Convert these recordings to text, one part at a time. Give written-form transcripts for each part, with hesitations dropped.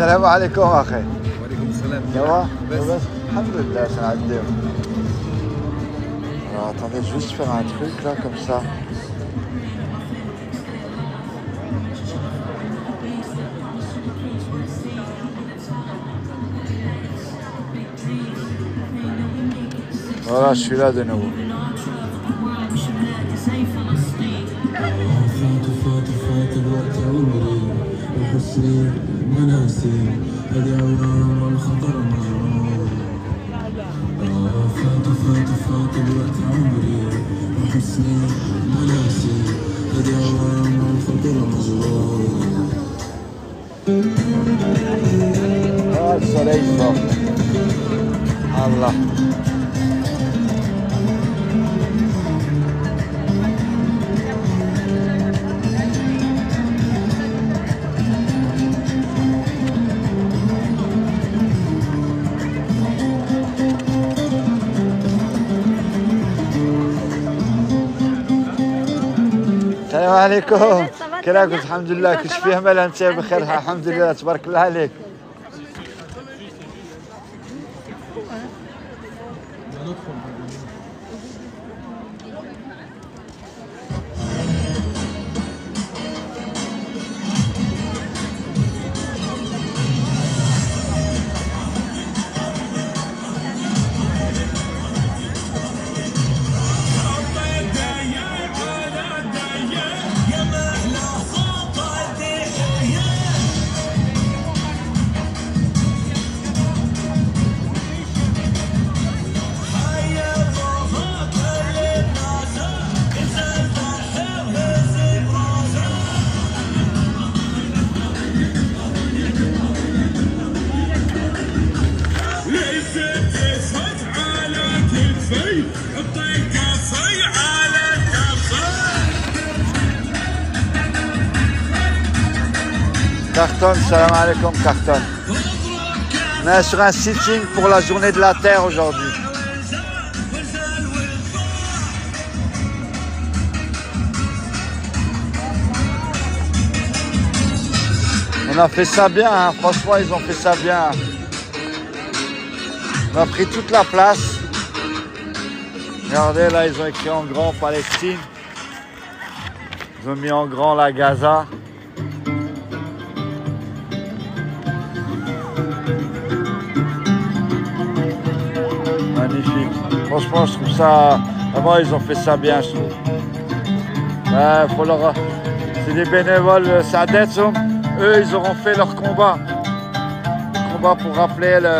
السلام عليكم اخي. وعليكم السلام. Ça va? Alhamdulillah, ça va bien. Alors attendez, je vais juste faire un truc là comme ça. Voilà, je suis là de nouveau. Ah, le soleil sort. Allah. السلام عليكم. كيراكم؟ الحمد لله كلشي فيه مال، انت بخير؟ الحمد لله تبارك الله عليك. Carton, salam alaikum, Carton. On est sur un sitting pour la journée de la Terre aujourd'hui. On a fait ça bien, hein. Franchement ils ont fait ça bien. On a pris toute la place. Regardez là, ils ont écrit en grand Palestine. Ils ont mis en grand la Gaza. Magnifique. Franchement, je trouve ça... Vraiment, ils ont fait ça bien, je trouve. Faut leur... C'est des bénévoles Saadetsoum. Eux, ils auront fait leur combat. Combat pour rappeler le...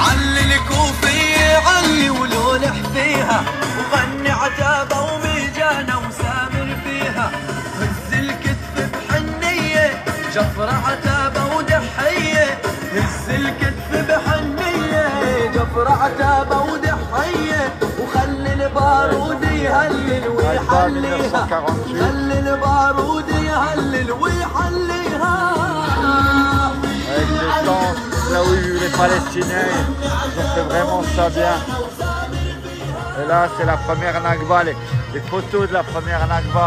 علي الكوفية علي ولولح فيها وغني عتابة وميجانة وسامر فيها هز الكتف بحنية جفرة عتابة ودحية هز الكتف بحنية جفرة عتابة ودحية وخلي البارود يهلل ويحليها خلي البارود يهلل ويحليها. Là où les Palestiniens, ils ont fait vraiment ça bien. Et là, c'est la première Nakba, les photos de la première Nakba.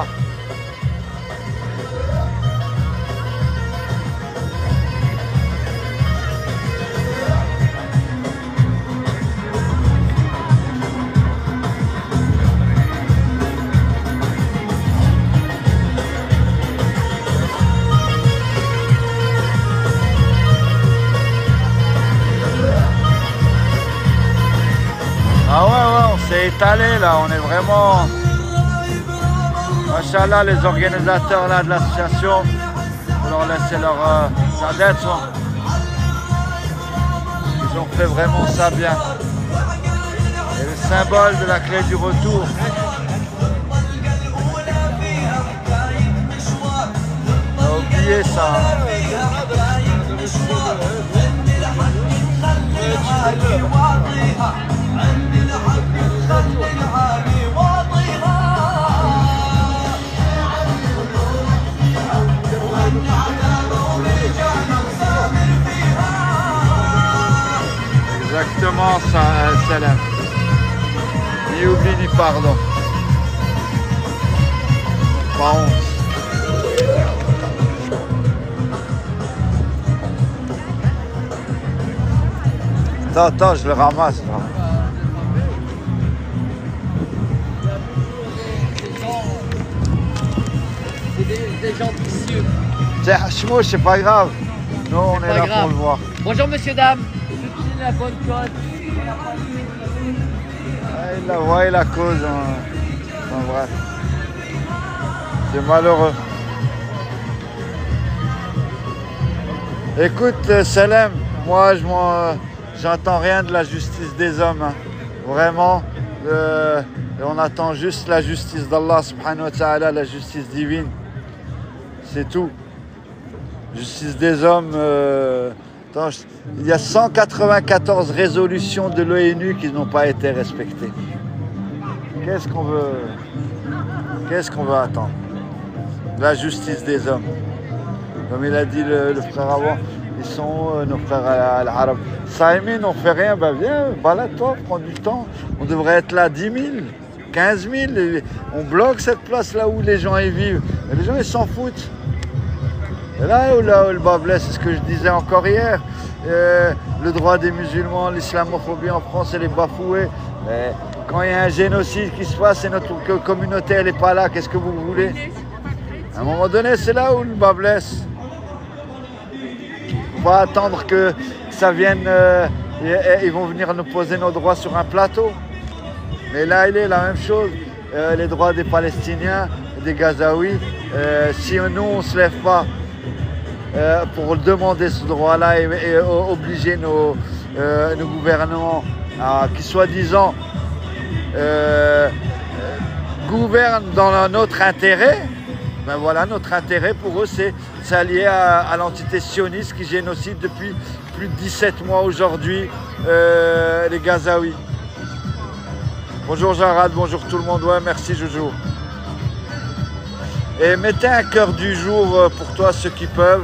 Ah ouais, on s'est étalé là, on est vraiment... Machallah, les organisateurs là de l'association, on leur laisser leur dette. Ils ont fait vraiment ça bien. Et le symbole de la clé du retour. On a oublié ça. خلي vraiment, Salam. Ni oubli ni pardon. Pas honte. Attends, je le ramasse. Là. C'est des gens vicieux. Tiens, Hachmo, c'est pas grave. Nous, on est là pour le voir. Bonjour, monsieur, dame. Je la bonne cote. Il la voit et la cause. Enfin, bref. C'est malheureux. Écoute, Salem, moi, j'entends rien de la justice des hommes. Hein. Vraiment. On attend juste la justice d'Allah, subhanahu wa ta'ala, la justice divine. C'est tout. Justice des hommes. Il y a 194 résolutions de l'ONU qui n'ont pas été respectées. Qu'est-ce qu'on veut attendre? La justice des hommes. Comme il a dit le frère avant, ils sont nos frères al-Arab. Saïmi, on fait rien, ben viens, balade-toi, prends du temps. On devrait être là 10 000, 15 000. On bloque cette place là où les gens y vivent. Et les gens, ils s'en foutent. Et là où le bas blesse, c'est ce que je disais encore hier. Le droit des musulmans, l'islamophobie en France, elle est bafouée. Quand il y a un génocide qui se passe et notre communauté, elle n'est pas là, qu'est-ce que vous voulez? À un moment donné, c'est là où le bas blesse. On va attendre que ça vienne, ils vont venir nous poser nos droits sur un plateau. Mais là, il est la même chose. Les droits des Palestiniens, des Gazaouis, si nous, on ne se lève pas pour demander ce droit-là et obliger nos gouvernements qui, soi-disant, gouvernent dans notre intérêt, ben voilà, notre intérêt pour eux, c'est s'allier à l'entité sioniste qui génocide depuis plus de 17 mois aujourd'hui les Gazaouis. Bonjour Jarad, bonjour tout le monde, ouais, merci Jojo. Et mettez un cœur du jour pour toi, ceux qui peuvent.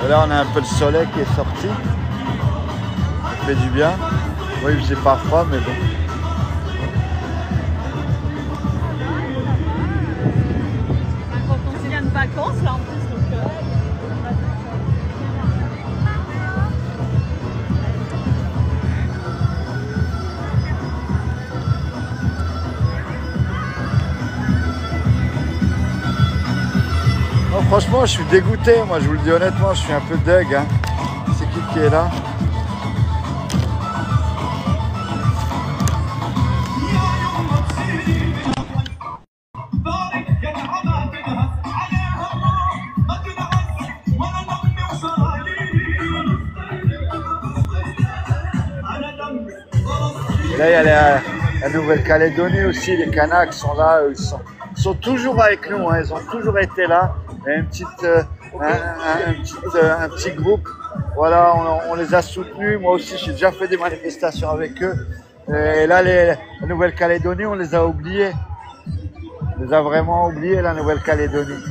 Là, on a un peu le soleil qui est sorti. Ça fait du bien. Oui, il faisait pas froid, mais bon. Quand on vient de vacances, là, en plus, donc... Non, franchement, je suis dégoûté. Moi, je vous le dis honnêtement, je suis un peu deg. Hein. C'est qui est là? Et là, il y a la Nouvelle-Calédonie aussi. Les Kanaks sont là. Ils sont toujours avec nous. Hein. Ils ont toujours été là. Il y a un petit groupe, voilà, on les a soutenus. Moi aussi, j'ai déjà fait des manifestations avec eux. Et là, la Nouvelle-Calédonie, on les a oubliés. On les a vraiment oubliés, la Nouvelle-Calédonie.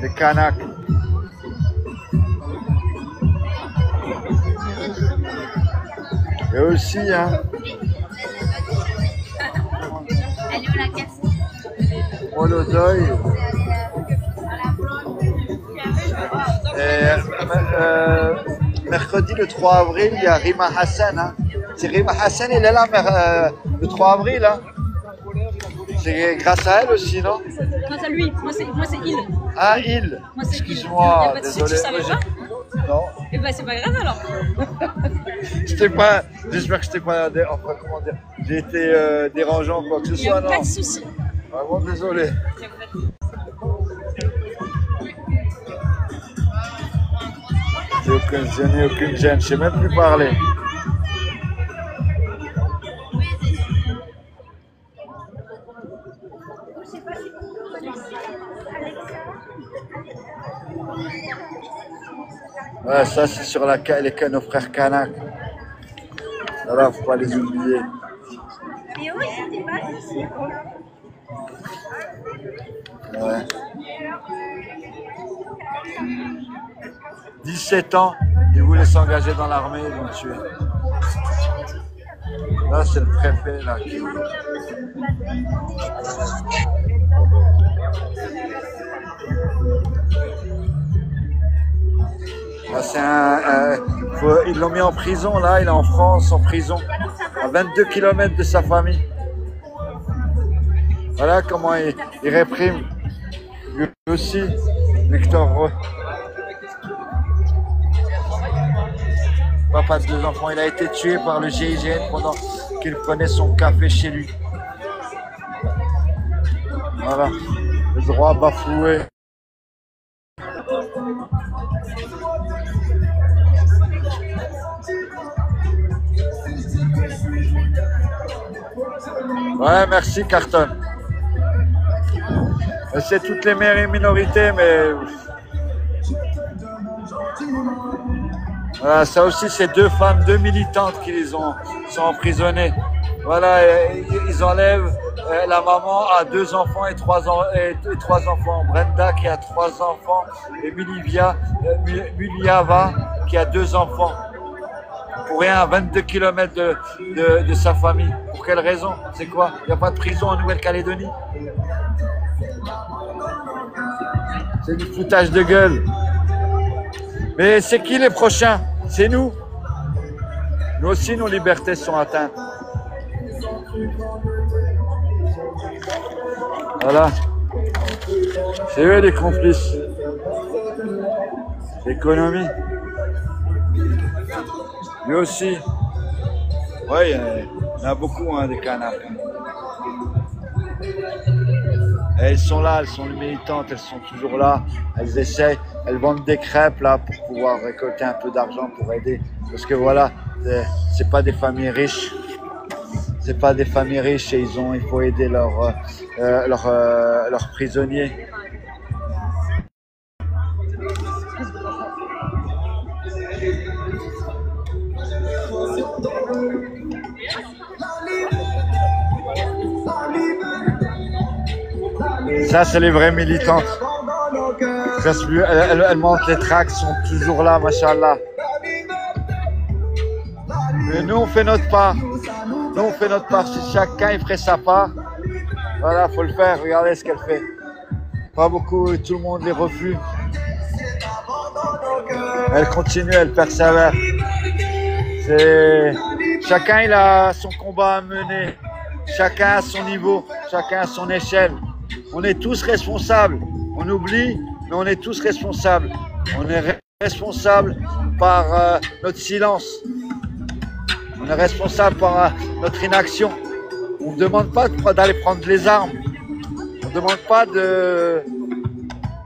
Les Kanaks. Et aussi, hein. Molodoy. Mercredi le 3 avril, il y a Rima Hassan. Hein. C'est Rima Hassan, elle est là le 3 avril. Hein. C'est grâce à elle aussi, non? Grâce à lui, moi c'est il. Ah, il. Excuse-moi, désolé. Tu savais pas? Non. Eh ben c'est pas grave alors. J'espère que je t'ai pas, enfin comment dire, j'ai été dérangeant quoi que ce soit, non? Pas de souci. Vraiment désolé. Je n'ai aucune gêne, je sais même plus parler. Ouais, ça c'est sur nos frères Kanak. Voilà, faut pas les oublier. Ouais. 17 ans, il voulait s'engager dans l'armée, ils l'ont tué. Là, c'est le préfet là qui. Là, ils l'ont mis en prison, là, il est en France, en prison, à 22 km de sa famille. Voilà comment il réprime. Lui aussi, Victor Roy. Papa de 2 enfants, il a été tué par le GIGN pendant qu'il prenait son café chez lui. Voilà, le droit bafoué. Ouais, merci Carton. C'est toutes les minorités, mais voilà, ça aussi, c'est 2 femmes, 2 militantes qui sont emprisonnées. Voilà, ils enlèvent la maman a 2 enfants et 3 enfants. Brenda qui a 3 enfants et Muliava qui a 2 enfants. Pour rien, à 22 km de sa famille. Pour quelle raison? C'est quoi? Il n'y a pas de prison en Nouvelle-Calédonie? C'est du foutage de gueule. Mais c'est qui les prochains? C'est nous. Nous aussi, nos libertés sont atteintes. Voilà. C'est eux les complices. L'économie. Lui aussi. Oui, il y en a beaucoup, hein, des canards. Et elles sont là, elles sont militantes, elles sont toujours là. Elles essayent, elles vendent des crêpes là pour pouvoir récolter un peu d'argent pour aider. Parce que voilà, c'est pas des familles riches. C'est pas des familles riches et il faut aider leurs prisonniers. Ça, c'est les vraies militantes. Elles montent les tracts, sont toujours là, machallah. Mais nous, on fait notre part. Nous, on fait notre part. Si chacun il ferait sa part, voilà, faut le faire. Regardez ce qu'elle fait. Pas beaucoup, tout le monde les refuse. Elle continue, elle persévère. Chacun il a son combat à mener. Chacun à son niveau, chacun à son échelle. On est tous responsables. On oublie, mais on est tous responsables. On est responsables par notre silence. On est responsable par notre inaction. On ne demande pas d'aller prendre les armes. On ne demande pas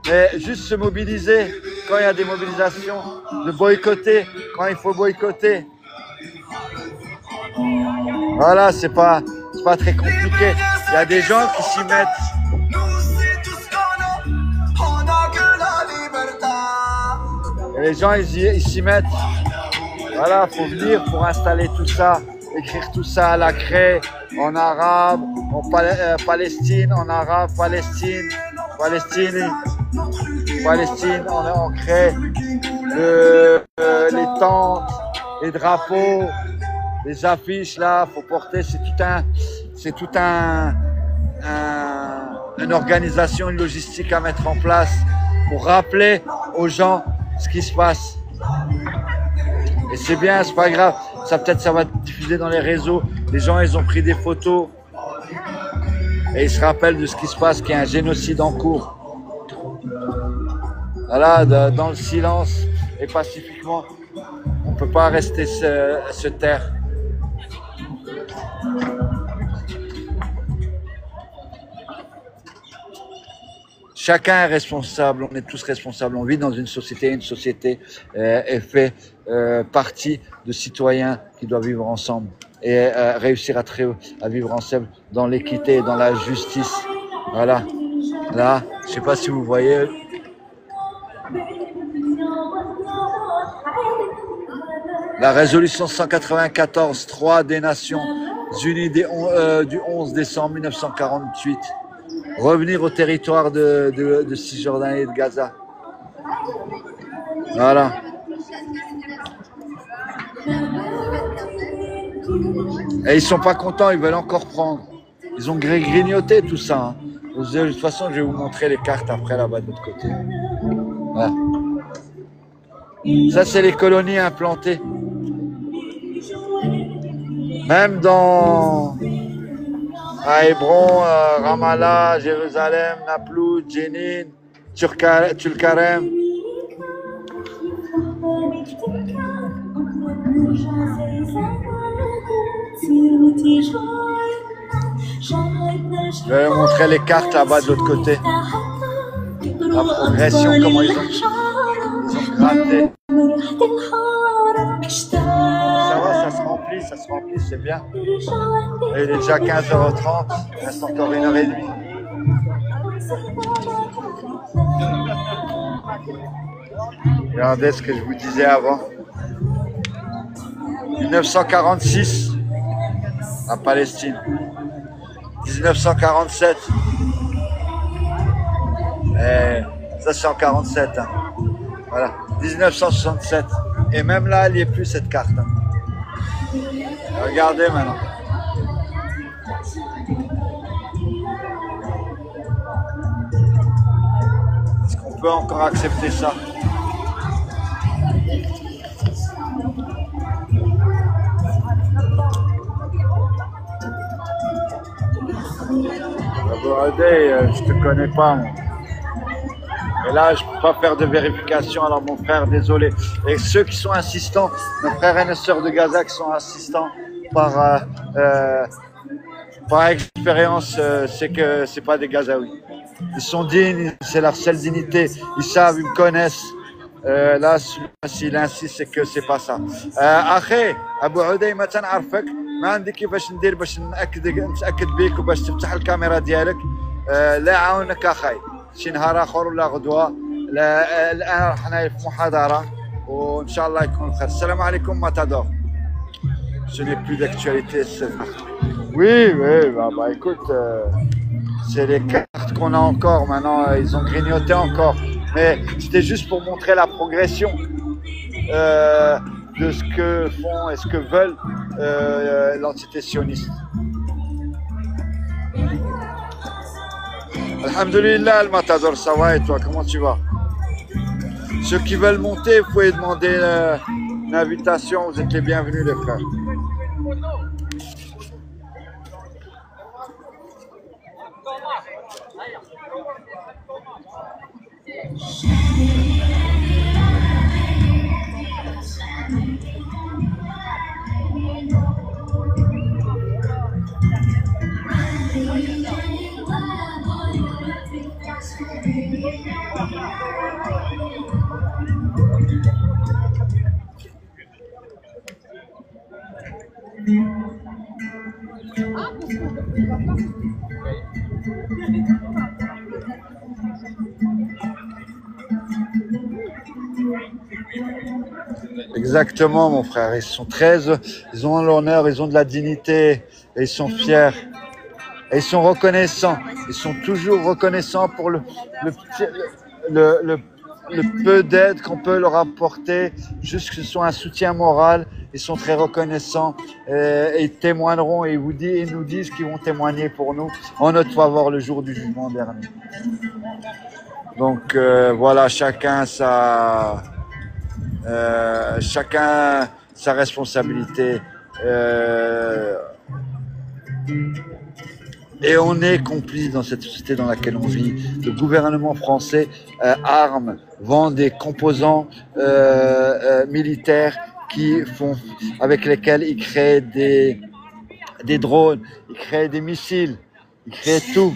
mais juste se mobiliser quand il y a des mobilisations, de boycotter quand il faut boycotter. Voilà, c'est pas très compliqué. Il y a des gens qui s'y mettent. Et les gens, ils s'y mettent. Voilà, faut venir pour installer tout ça, écrire tout ça à la craie, en arabe, en Palestine, en arabe, Palestine, on crée les tentes, les drapeaux, les affiches là, faut porter, c'est tout une organisation, une logistique à mettre en place pour rappeler aux gens ce qui se passe. Et c'est bien, c'est pas grave. Ça peut-être ça va diffuser dans les réseaux. Les gens, ils ont pris des photos et ils se rappellent de ce qui se passe, qu'il y a un génocide en cours. Voilà, dans le silence et pacifiquement, on ne peut pas rester se taire. Chacun est responsable, on est tous responsables, on vit dans une société est fait partie de citoyens qui doivent vivre ensemble et réussir à vivre ensemble dans l'équité et dans la justice. Voilà. Là, je sais pas si vous voyez. La résolution 194-3 des Nations Unies du 11 décembre 1948. Revenir au territoire de Cisjordanie et de Gaza. Voilà. Et ils sont pas contents, ils veulent encore prendre. Ils ont grignoté tout ça. Hein. De toute façon, je vais vous montrer les cartes après là-bas de l'autre côté. Voilà. Ça, c'est les colonies implantées. Même dans à Hébron, Ramallah, Jérusalem, Naplouse, Jenin, Tulkarem. Je vais vous montrer les cartes là-bas de l'autre côté. La progression, comment ils ont gratté. Ça va, ça se remplit, c'est bien. Et il est déjà 15h30, il reste encore 1h30. Regardez ce que je vous disais avant. 1946, la Palestine. 1947. Et ça c'est en 47. Hein. Voilà. 1967. Et même là, elle n'y est plus cette carte. Hein. Regardez maintenant. Est-ce qu'on peut encore accepter ça? Je te connais pas, moi. Et là, je peux pas faire de vérification, alors mon frère, désolé. Et ceux qui sont insistants, nos frères et nos sœurs de Gaza qui sont insistants par expérience, c'est que c'est pas des Gazaouis. Ils sont dignes, c'est leur seule dignité. Ils savent, ils me connaissent. Là, s'il insiste, c'est que c'est pas ça. Après, Abu Uday, مثلا عارفك ما عندي كيفاش ندير باش نتأكد بيك وباش تفتح الكاميرا ديالك. لا عاونك اخي. شي نهار اخر ولا غدوه. الان حنا في محاضره وان شاء الله يكون خير. السلام عليكم Matador. Je n'ai plus d'actualité. Oui, bah écoute, c'est les cartes qu'on a encore. Maintenant, ils ont grignoté encore. Mais c'était juste pour montrer la progression de ce que font et ce que veulent l'entité sioniste. Alhamdulillah, le Matador, ça va et toi, comment tu vas? Ceux qui veulent monter, vous pouvez demander une invitation, vous êtes les bienvenus les frères. Exactement, mon frère. Ils ont l'honneur, ils ont de la dignité, et ils sont fiers, et ils sont reconnaissants. Ils sont toujours reconnaissants pour le peu d'aide qu'on peut leur apporter, juste que ce soit un soutien moral. Ils sont très reconnaissants et ils témoigneront et ils nous disent qu'ils vont témoigner pour nous en notre faveur le jour du jugement dernier. Donc voilà, chacun sa responsabilité. Et on est complice dans cette société dans laquelle on vit. Le gouvernement français arme, vend des composants militaires avec lesquels ils créent des drones, ils créent des missiles, ils créent tout.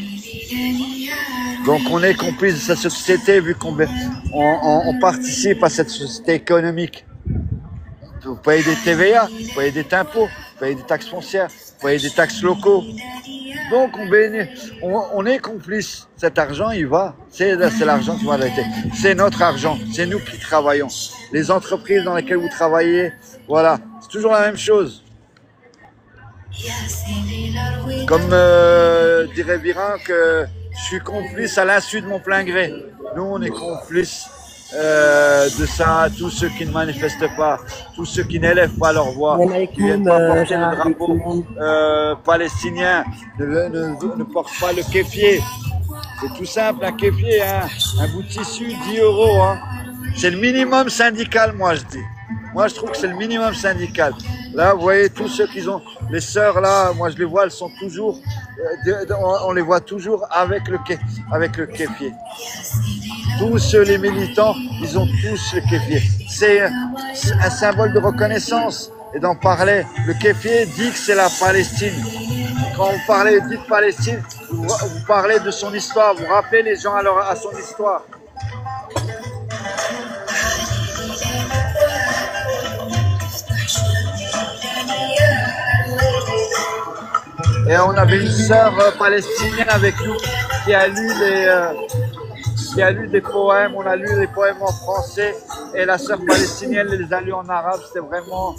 Donc on est complice de cette société vu qu'on participe à cette société économique. Vous payez des TVA, vous payez des impôts, vous payez des taxes foncières, vous payez des taxes locaux. Donc on est complice. Cet argent, il va. C'est l'argent qui va arrêter. C'est notre argent. C'est nous qui travaillons. Les entreprises dans lesquelles vous travaillez, voilà. C'est toujours la même chose. Comme dirait Virin, que je suis complice à l'insu de mon plein gré. Nous, on est complices de ça, tous ceux qui ne manifestent pas, tous ceux qui n'élèvent pas leur voix, qui ne viennent pas porter le drapeau palestinien, ne portent pas le kéfier. C'est tout simple, un kéfier, hein, un bout de tissu, 10 €. Hein. C'est le minimum syndical, moi je dis. Moi je trouve que c'est le minimum syndical. Là, vous voyez, tous ceux qui ont, les sœurs là, moi je les vois, elles sont toujours, on les voit toujours avec le kéfier. Tous les militants, ils ont tous le kéfier. C'est un symbole de reconnaissance. Et d'en parler, le kéfier dit que c'est la Palestine. Quand vous dites Palestine, vous parlez de son histoire, vous rappelez les gens à son histoire. Et on avait une sœur palestinienne avec nous qui a lu des poèmes. On a lu des poèmes en français et la sœur palestinienne les a lus en arabe. C'était vraiment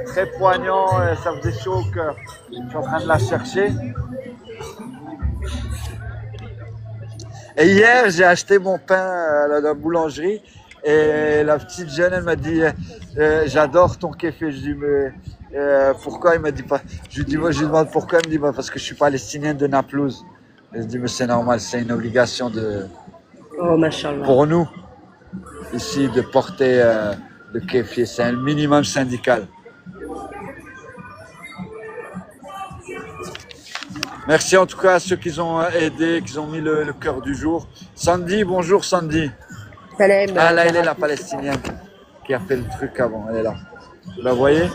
très poignant. Et ça faisait chaud au cœur. Je suis en train de la chercher. Et hier, j'ai acheté mon pain à la boulangerie. Et la petite jeune, elle m'a dit j'adore ton kéfé. Je dis mais pourquoi? Il m'a dit pas. Je lui demande pourquoi. Il me dit bah, parce que je suis palestinienne de Naplouse. Et je dis mais c'est normal, c'est une obligation pour nous ici de porter le kéfé. C'est un minimum syndical. Merci en tout cas à ceux qui ont aidé, qui ont mis le cœur du jour. Sandy, bonjour Sandy. Salam. Ah là, elle est la palestinienne qui a fait le truc avant, elle est là. Vous la voyez?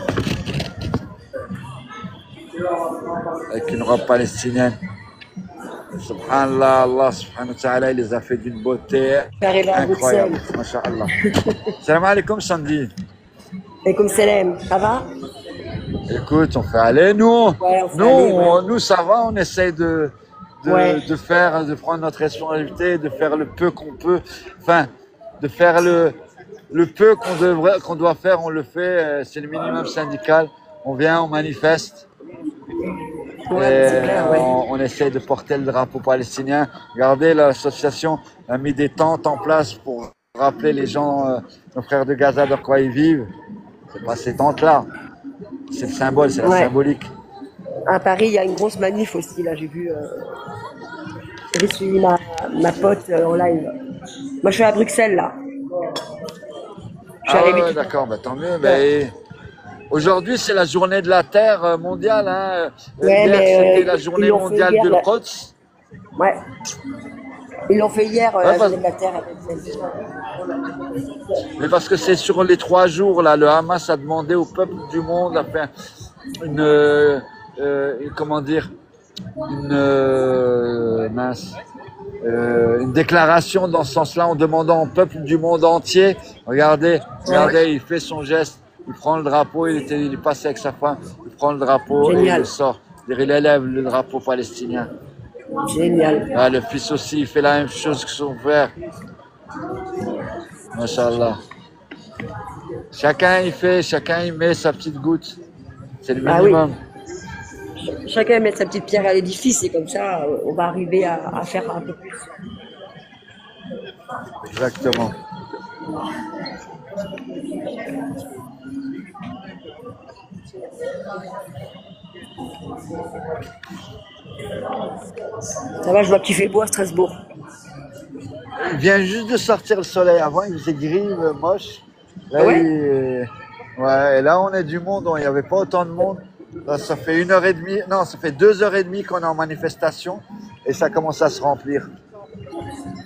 Avec une robe palestinienne. Subhanallah, Allah subhanahu wa ta'ala, il les a fait d'une beauté incroyable. Masha'Allah. Salam alaikum Sandy. Alaikum salam, ça va? Écoute, on fait aller, nous, nous ça va, on essaye de prendre notre responsabilité, de faire le peu qu'on peut, enfin, de faire le peu qu'on doit faire, on le fait, c'est le minimum syndical. On vient, on manifeste. On essaie de porter le drapeau palestinien. Regardez, l'association a mis des tentes en place pour rappeler les gens, nos frères de Gaza, de quoi ils vivent. C'est pas ces tentes-là. C'est le symbole, c'est la symbolique. À Paris, il y a une grosse manif aussi. Là, j'ai suivi ma pote en live. Moi, je suis à Bruxelles, là. D'accord, bah, tant mieux. Mais aujourd'hui, c'est la journée de la Terre mondiale. Hein. C'était la journée mondiale de l'Quds. Ouais. Ils l'ont fait hier, la journée de la Terre. Mais parce que c'est sur les 3 jours, là, le Hamas a demandé au peuple du monde à faire une déclaration dans ce sens-là en demandant au peuple du monde entier. Regardez, il fait son geste, il prend le drapeau, il est passé avec sa femme, il prend le drapeau et il le sort. Il élève le drapeau palestinien. Génial. Ah, le fils aussi, il fait la même chose que son frère. Masha'Allah. Chacun il met sa petite goutte. C'est le minimum. Oui. Chacun met sa petite pierre à l'édifice et comme ça, on va arriver à faire un peu plus. Exactement. Ça va, je vois qu'il fait beau à Strasbourg. Il vient juste de sortir le soleil. Avant, il faisait gris, moche. Là, et là, on est du monde. Il n'y avait pas autant de monde. Là, ça fait 1h30. Non, ça fait 2h30 qu'on est en manifestation. Et ça commence à se remplir.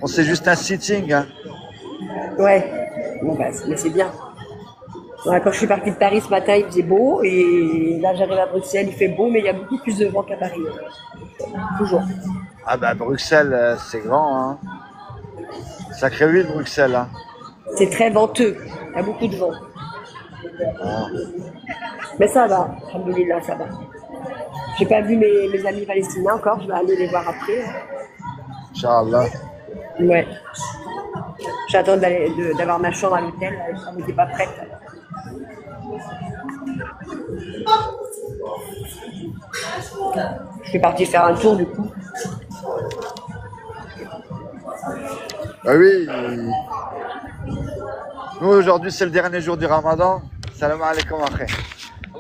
Bon, c'est juste un sitting. Hein. Ouais. Bon, bah, mais c'est bien. Ouais, quand je suis partie de Paris ce matin, il faisait beau. Et là, j'arrive à Bruxelles, il fait beau, mais il y a beaucoup plus de vent qu'à Paris. Toujours. Ah bah Bruxelles, c'est grand. Hein. Sacrée ville, Bruxelles. Hein. C'est très venteux. Il y a beaucoup de vent. Ah. Mais ça va. Alhamdoulilah, ça va. J'ai pas vu mes amis palestiniens encore, je vais aller les voir après. Inch'Allah. Ouais. J'attends d'avoir ma chambre à l'hôtel, elle n'était pas prête. Je suis partie faire un tour du coup. Ah oui. Nous, aujourd'hui, c'est le dernier jour du Ramadan. Salam alaikum après.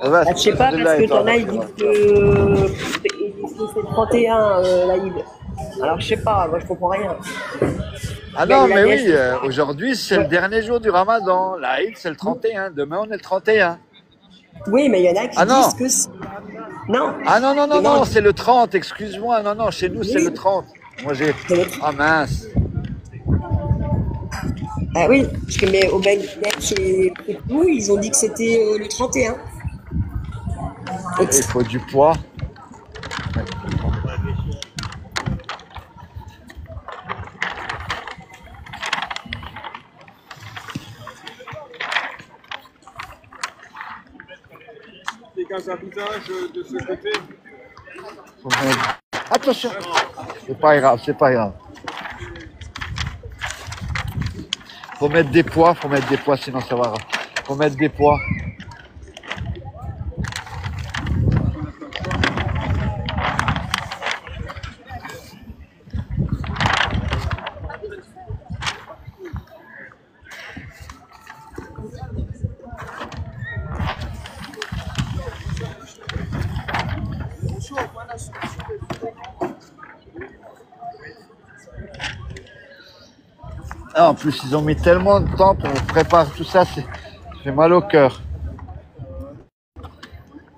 Ah, je sais pas, parce que t'en as, ils disent que c'est le 31, l'Aïd. Alors, je sais pas, moi, je comprends rien. Ah non, mais oui, Bangladesh, aujourd'hui, c'est le dernier jour du Ramadan. L'Aïd, c'est le 31. Demain, on est le 31. Oui, mais il y en a qui Ah non. disent que c'est... Non. Ah non, non, non, Demain, non, c'est le 30, excuse-moi. Non, non, chez nous, c'est Oui. le 30. Moi, j'ai... c'est le- Ah mince. Ah oui, parce que mais au Bangladesh et tout, ils ont dit que c'était le 31. Et Il faut du poids. Des gaz à visage de ce côté. Attention. C'est pas grave, c'est pas grave. Faut mettre des poids, sinon ça va. Faut mettre des poids. Ah, en plus, ils ont mis tellement de temps pour préparer tout ça, ça fait mal au cœur.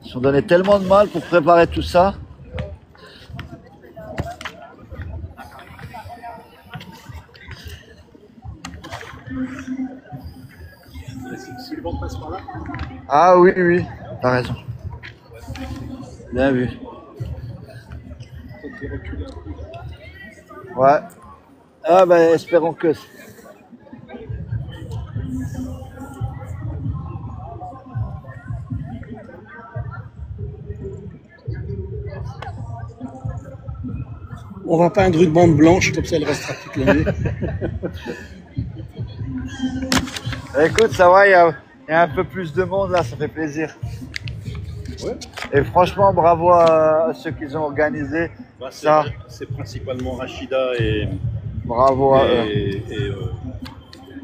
Ils ont donné tellement de mal pour préparer tout ça. Si le vent passe par là. Ah oui, oui, t'as raison. Bien vu. Ouais. Ah ben, espérons que... On va peindre une bande blanche, comme ça elle restera toute l'année. Écoute, ça va, il y a un peu plus de monde là, ça fait plaisir. Ouais. Et franchement, bravo à ceux qui ont organisé Bah, ça. c'est principalement Rachida et Bravo à eux.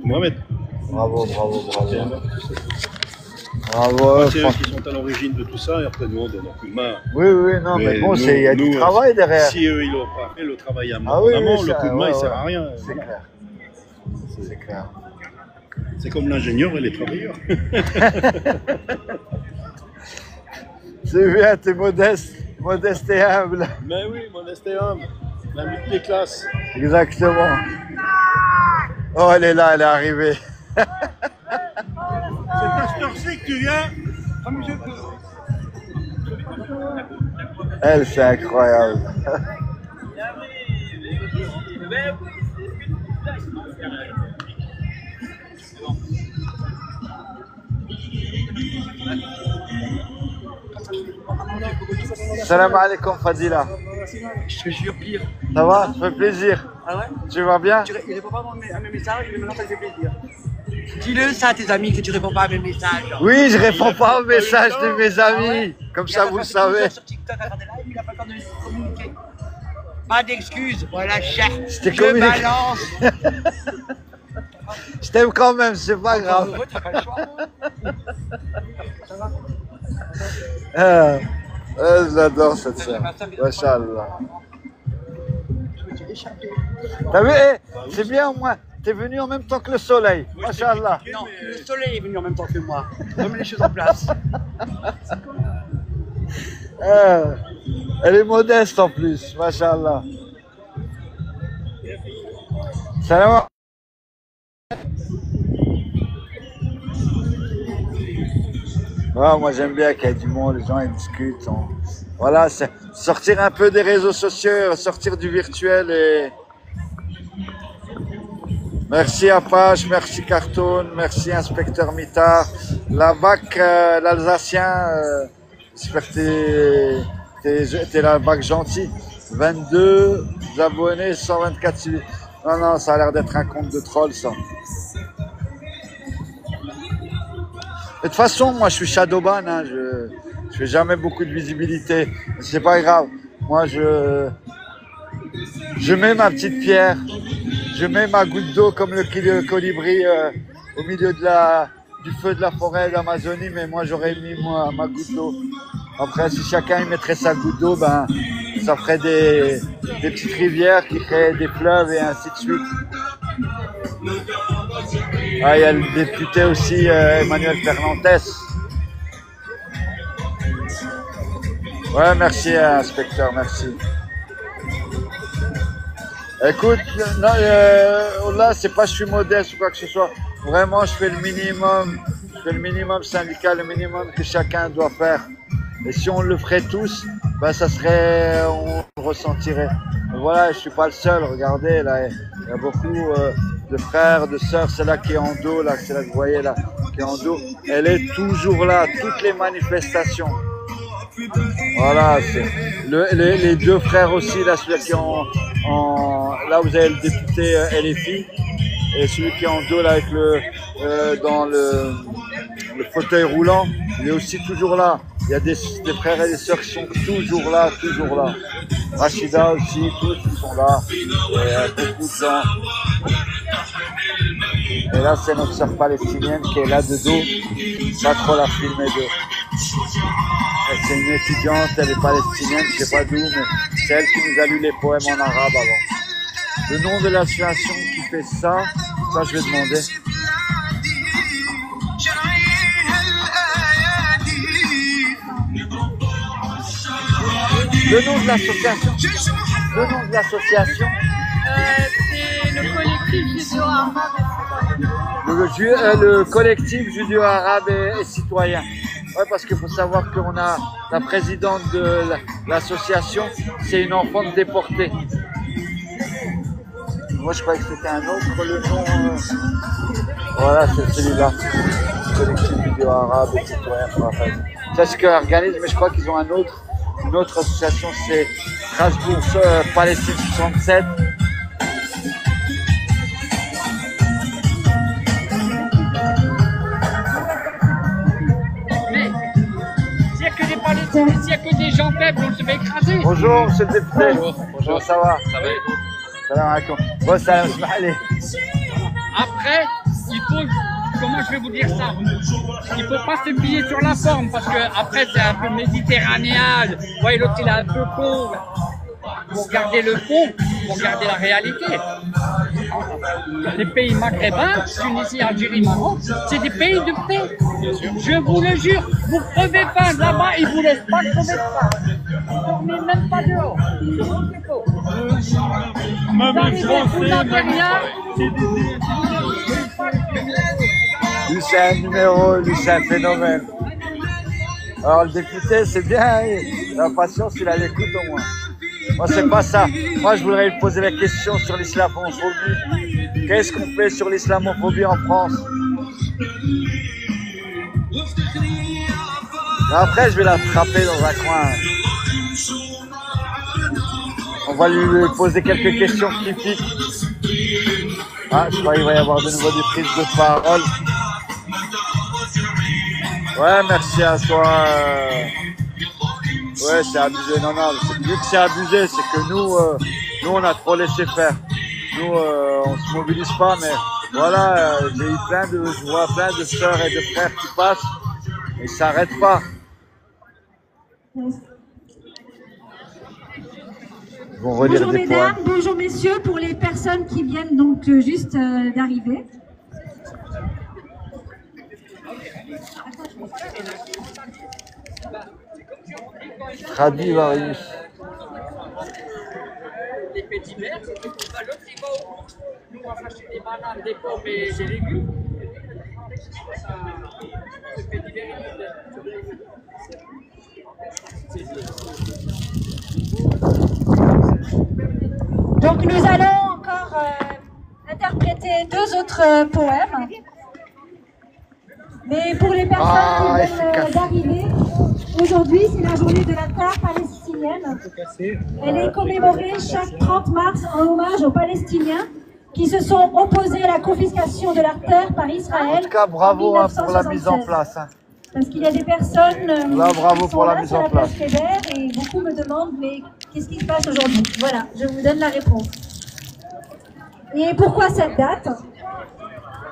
Mohamed. Bravo, bravo, bravo. C'est Bravo à eux. eux qui sont à l'origine de tout ça et après nous on donne un coup de main. Oui, oui, non, mais bon, nous- il y a du nous, travail derrière. Si eux ils n'ont pas fait le travail en Ah oui, amont, oui, le ça, coup de main ouais, il sert ouais. à rien. C'est Voilà. clair. C'est clair. C'est comme l'ingénieur et les travailleurs. C'est bien, t'es modeste, modeste et humble. Mais oui, modeste et humble. La lutte des classes. Exactement. Oh, elle est là, elle est arrivée. C'est à cette heure-ci que tu viens. Elle, c'est incroyable. Salam alaikum Fadila. Je te jure pire. Ça va? Ça fait plaisir. Ah ouais? Tu vas bien? Il répond pas à mes messages, mais maintenant ça fait plaisir. Dis-le ça à tes amis que tu réponds pas à mes messages. Oui, je réponds pas aux messages de mes amis. Comme ça, vous le savez. Sur TikTok à faire des lives, il a pas le temps de communiquer. Pas d'excuses, voilà, cher. Je t'ai Je communiqué. balance. Je t'aime quand même, c'est pas grave. Heureux, t'as pas le choix. J'adore cette sœur. Machallah. T'as vu, c'est bien au moins. T'es venu en même temps que le soleil. Machallah. Non, le soleil est venu en même temps que moi. Remets les choses en place. Elle est modeste en plus. Machallah. Salam. Ouais, moi j'aime bien qu'il y ait du monde, les gens ils discutent. Voilà, c'est sortir un peu des réseaux sociaux, sortir du virtuel et. Merci Apache, merci Cartoon, merci Inspecteur Mitard, la VAC, l'Alsacien, j'espère que T'es la bague gentil. 22 abonnés, 124 suivis. Non, non, ça a l'air d'être un compte de troll, ça. De toute façon, moi, je suis shadowban. Hein, je fais jamais beaucoup de visibilité. C'est pas grave. Moi, je mets ma petite pierre. Je mets ma goutte d'eau comme le colibri au milieu du feu de la forêt d'Amazonie. Mais moi, j'aurais mis ma goutte d'eau. Après, si chacun y mettrait sa goutte d'eau, ben, ça ferait des petites rivières qui créent des fleuves et ainsi de suite. Ah, il y a le député aussi, Emmanuel Fernandez. Ouais, merci, inspecteur, merci. Écoute, non, là, c'est pas je suis modeste ou quoi que ce soit. Vraiment, je fais le minimum. Je fais le minimum syndical, le minimum que chacun doit faire. Et si on le ferait tous, ben ça serait, on le ressentirait. Mais voilà, je suis pas le seul. Regardez, là, il y a beaucoup de frères, de sœurs. Celle-là qui est en dos, là, celle-là que vous voyez là, qui est en dos. Elle est toujours là, toutes les manifestations. Voilà, c'est les deux frères aussi, là, celui qui est là vous avez le député LFI et celui qui est en dos là avec dans le fauteuil roulant, il est aussi toujours là. Il y a des frères et des sœurs qui sont toujours là, toujours là. Rachida aussi, tous ils sont là. Et beaucoup de gens. Et là, c'est notre sœur palestinienne qui est là de dos. Pas trop la filmer d'eux. C'est une étudiante, elle est palestinienne, je sais pas d'où, mais c'est elle qui nous a lu les poèmes en arabe avant. Le nom de l'association qui fait ça je vais demander. Le nom de l'association. Le nom de l'association. C'est le collectif judéo-arabe. Le collectif judéo-arabe et citoyen. Ouais, parce qu'il faut savoir qu'on a la présidente de l'association, c'est une enfant déportée. Moi, je croyais que c'était un autre, le nom. Voilà, c'est celui-là. Collectif judéo-arabe et citoyen français. C'est ce qu'ils organisent, mais je crois qu'ils ont une autre association, c'est Strasbourg Palestine 67. S'il n'y a que des gens faibles, on se fait écraser. Bonjour, monsieur le député. Bonjour, ça va? Ça va. Salam alaikum. Bon, salam, allez. Après, il faut, comment je vais vous dire ça? Il ne faut pas se plier sur la forme parce que après c'est un peu méditerranéen. Vous voyez, l'autre il est un peu con. Pour garder le fond, pour garder la réalité. Les pays maghrébins, Tunisie, Algérie, Maroc, c'est des pays de paix. Je vous le jure, vous crevez faim là-bas, ils ne vous laissent pas crever de faim. Vous ne dormez même pas dehors. Lui, c'est un numéro, lui, c'est un phénomène. Alors, le député, c'est bien, la patience, il a l'écoute au moins. Moi, c'est pas ça. Moi, je voudrais lui poser la question sur l'islamophobie. Qu'est-ce qu'on fait sur l'islamophobie en France? Après, je vais la frapper dans un coin. On va lui poser quelques questions critiques. Ah, je crois qu'il va y avoir de nouveau des prises de parole. Ouais, merci à toi. Ouais, c'est abusé. Non, non, vu que c'est abusé, c'est que nous, on a trop laissé faire. Nous, on se mobilise pas, mais voilà, je vois plein de sœurs et de frères qui passent, et ils s'arrêtent pas. Ils vont relire bonjour des mesdames, poèmes. bonjour messieurs, pour les personnes qui viennent donc juste d'arriver. Traduit Varius. Les petits verres, l'autre il va au bout. Nous on va chercher des bananes, des pommes et des légumes. Donc nous allons encore interpréter deux autres poèmes. Mais pour les personnes qui viennent d'arriver, aujourd'hui c'est la journée de la terre palestinienne. palestinienne. Elle est commémorée chaque 30 mars en hommage aux Palestiniens qui se sont opposés à la confiscation de leur terre par Israël. En tout cas, bravo pour la mise en place. Parce qu'il y a des personnes bravo qui sont pour la là mise sur en la place place. Kléber et beaucoup me demandent mais qu'est-ce qui se passe aujourd'hui? Voilà, je vous donne la réponse. Et pourquoi cette date?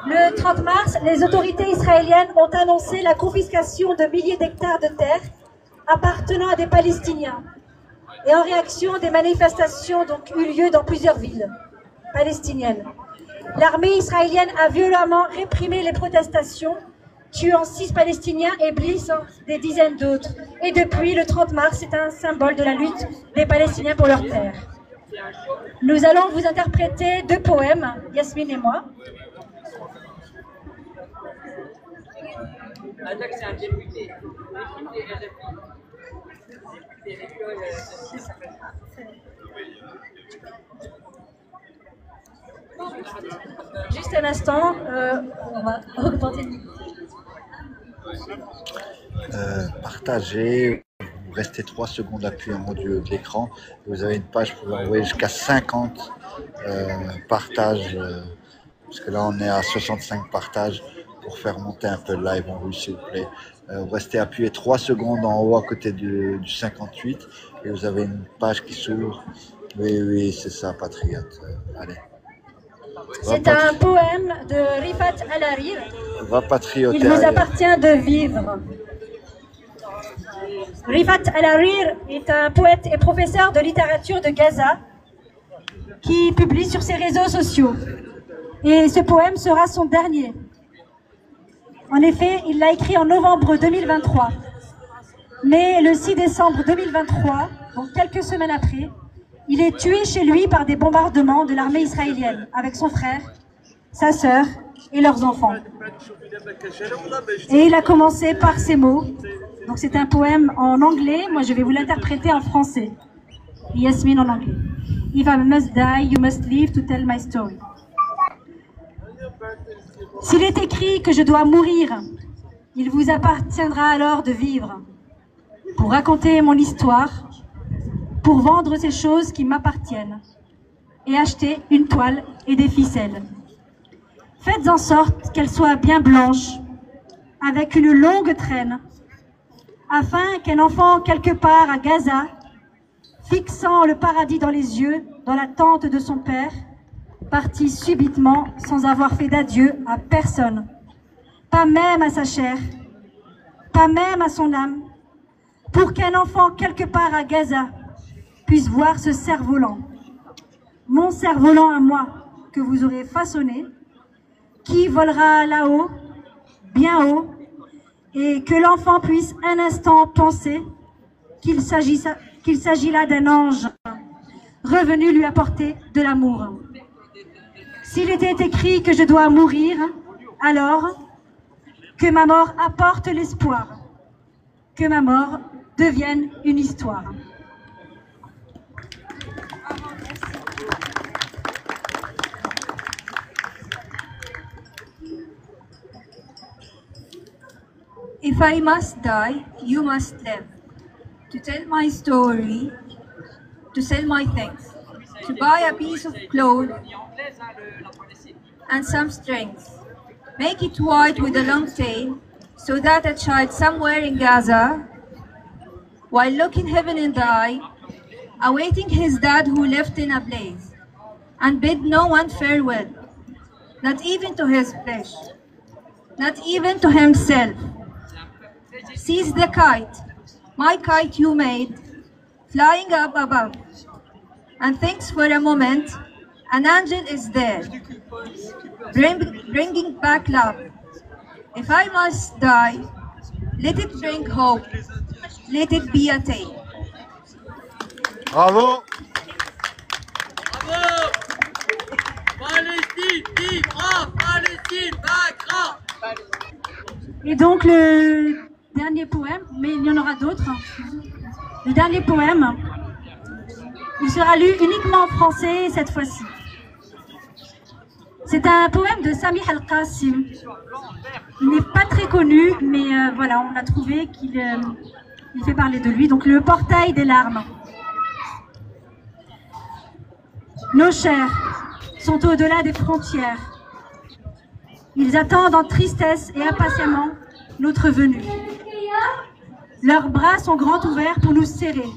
Le 30 mars, les autorités israéliennes ont annoncé la confiscation de milliers d'hectares de terre appartenant à des Palestiniens. Et en réaction, des manifestations ont eu lieu dans plusieurs villes palestiniennes. L'armée israélienne a violemment réprimé les protestations, tuant 6 Palestiniens et blessant des dizaines d'autres. Et depuis, le 30 mars, c'est un symbole de la lutte des Palestiniens pour leur terre. Nous allons vous interpréter 2 poèmes, Yasmine et moi. C'est un député. Juste un instant, on va augmenter le micro. Partagez, vous restez 3 secondes appuyés en haut de l'écran. Vous avez une page, vous pouvez envoyer jusqu'à 50 partages, parce que là on est à 65 partages pour faire monter un peu le live en vue, s'il vous plaît. Vous restez appuyé 3 secondes en haut à côté du 58 et vous avez une page qui s'ouvre. Oui, c'est ça, patriote. Allez. C'est un poème de Rifat Al-Harir. Va patrioter. Il vous appartient de vivre. Rifat Al-Harir est un poète et professeur de littérature de Gaza qui publie sur ses réseaux sociaux. Et ce poème sera son dernier. En effet, il l'a écrit en novembre 2023. Mais le 6 décembre 2023, donc quelques semaines après, il est tué chez lui par des bombardements de l'armée israélienne avec son frère, sa sœur et leurs enfants. Et il a commencé par ces mots. Donc c'est un poème en anglais, moi je vais vous l'interpréter en français. Yasmine en anglais. If I must die, you must live to tell my story. S'il est écrit que je dois mourir, il vous appartiendra alors de vivre, pour raconter mon histoire, pour vendre ces choses qui m'appartiennent, et acheter une toile et des ficelles. Faites en sorte qu'elles soient bien blanches, avec une longue traîne, afin qu'un enfant quelque part à Gaza, fixant le paradis dans les yeux, dans la tente de son père, partit subitement sans avoir fait d'adieu à personne, pas même à sa chair, pas même à son âme, pour qu'un enfant quelque part à Gaza puisse voir ce cerf-volant, mon cerf-volant à moi, que vous aurez façonné, qui volera là-haut, bien haut, et que l'enfant puisse un instant penser qu'il s'agit là d'un ange revenu lui apporter de l'amour. S'il était écrit que je dois mourir, alors que ma mort apporte l'espoir, que ma mort devienne une histoire. If I must die, you must live, to tell my story, to sell my things, to buy a piece of cloth and some strings. Make it white with a long tail, so that a child somewhere in Gaza, while looking heaven in the eye, awaiting his dad who left in a blaze, and bid no one farewell, not even to his flesh, not even to himself, sees the kite, my kite you made, flying up above, and thinks for a moment an angel is there, bringing back love. If I must die, let it bring hope, let it be a tale. Bravo! Bravo! Palestine vivra, Palestine vaincra. Et donc le dernier poème, mais il y en aura d'autres. Le dernier poème, il sera lu uniquement en français cette fois-ci. C'est un poème de Samih Al-Qassim. Il n'est pas très connu, mais voilà, on a trouvé qu'il fait parler de lui. Donc le portail des larmes. Nos chers sont au-delà des frontières. Ils attendent en tristesse et impatiemment notre venue. Leurs bras sont grands ouverts pour nous serrer.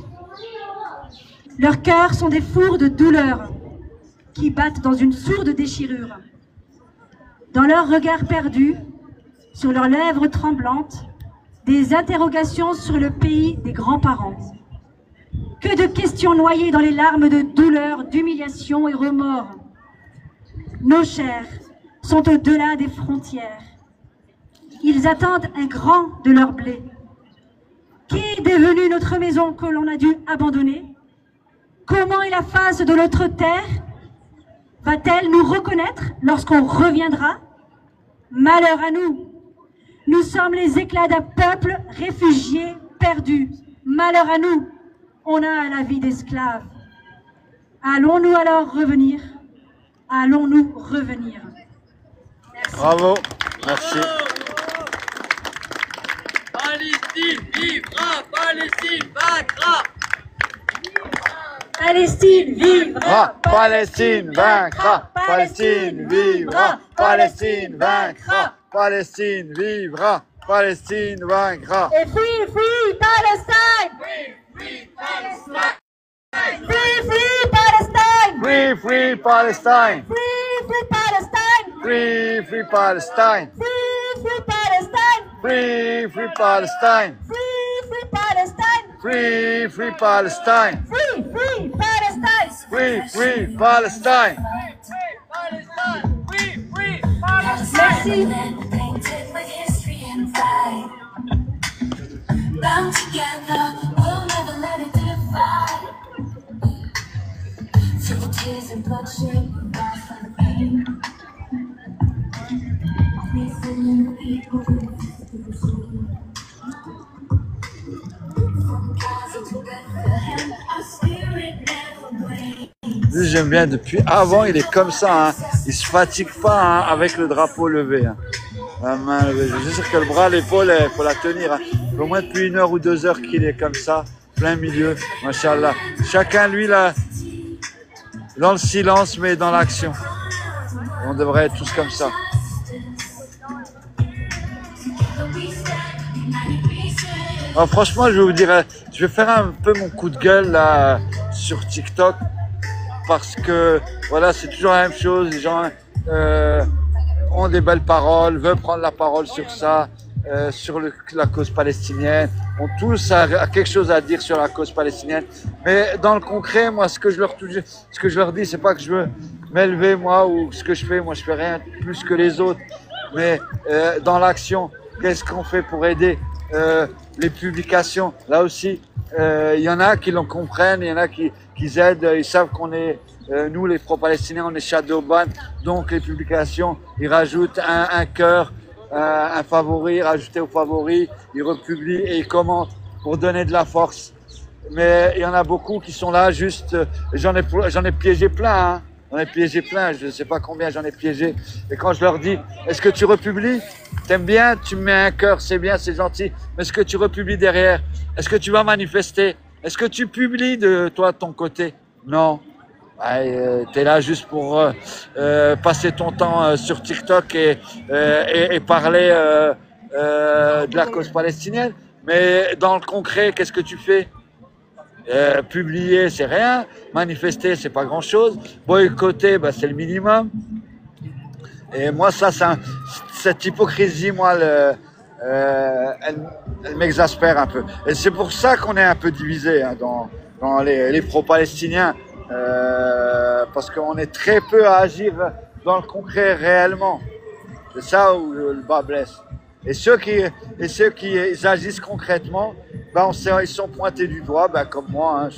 Leurs cœurs sont des fours de douleur qui battent dans une sourde déchirure. Dans leurs regards perdus, sur leurs lèvres tremblantes, des interrogations sur le pays des grands-parents. Que de questions noyées dans les larmes de douleur, d'humiliation et remords. Nos chers sont au-delà des frontières. Ils attendent un grand de leur blé. Qui est devenu notre maison que l'on a dû abandonner? Comment est la face de notre terre? Va-t-elle nous reconnaître lorsqu'on reviendra? Malheur à nous! Nous sommes les éclats d'un peuple réfugié, perdu. Malheur à nous! On a la vie d'esclave. Allons-nous alors revenir? Allons-nous revenir? Merci. Bravo, merci. Palestine vivra, Palestine vaincra. Palestine vivra, Palestine vaincra, Palestine vivra, Palestine vaincra, Palestine vivra, Palestine vaincra. Et free, free Palestine! Free Palestine. Free, free Palestine! Free, free Palestine! Free, free Palestine! Free, free Palestine! Free, free Palestine! Free, free Palestine! Free, free Palestine! Free, free Palestine! Free, free Palestine. Merci. Bound together, we'll never let it divide. Through tears and bloodshed, we rise from the pain. Listening to people who resist the regime. From Gaza to Bethlehem, our spirit never wanes. Lui, j'aime bien depuis avant, il est comme ça, hein. Il se fatigue pas, hein, avec le drapeau levé. Hein. La main levée. Je suis sûr que le bras, l'épaule, il faut la tenir. Hein. Au moins depuis 1 heure ou 2 heures qu'il est comme ça, plein milieu, machallah. Chacun, lui, là, dans le silence, mais dans l'action. On devrait être tous comme ça. Alors, franchement, je vais vous dire, je vais faire un peu mon coup de gueule là sur TikTok parce que voilà, c'est toujours la même chose. Les gens ont des belles paroles, veulent prendre la parole sur ça, sur la cause palestinienne. Ont tous quelque chose à dire sur la cause palestinienne. Mais dans le concret, moi, ce que je leur dis, c'est pas que je veux m'élever moi ou ce que je fais. Moi, je fais rien plus que les autres. Mais dans l'action, qu'est-ce qu'on fait pour aider? Les publications, là aussi, il y en a qui l'en comprennent, il y en a qui aident, ils savent qu'on est, nous les pro-palestiniens, on est shadowban, donc les publications, ils rajoutent un cœur, un favori, rajouté au favori, ils republient et ils commentent pour donner de la force. Mais il y en a beaucoup qui sont là juste, j'en ai piégé plein, hein. J'en ai piégé plein, je ne sais pas combien j'en ai piégé. Et quand je leur dis, est-ce que tu republies? T'aimes bien, tu me mets un cœur, c'est bien, c'est gentil. Mais est-ce que tu republies derrière? Est-ce que tu vas manifester? Est-ce que tu publies de toi, de ton côté? Non. T'es là juste pour passer ton temps sur TikTok et parler de la cause palestinienne. Mais dans le concret, qu'est-ce que tu fais? Publier, c'est rien. Manifester, c'est pas grand-chose. Boycotter, bah, c'est le minimum. Et moi, cette hypocrisie, moi, elle m'exaspère un peu. Et c'est pour ça qu'on est un peu divisé, hein, dans les pro-palestiniens, parce qu'on est très peu à agir dans le concret réellement. C'est ça où le bas blesse. Et ceux qui ils agissent concrètement, ben ils sont pointés du doigt, ben comme moi, hein,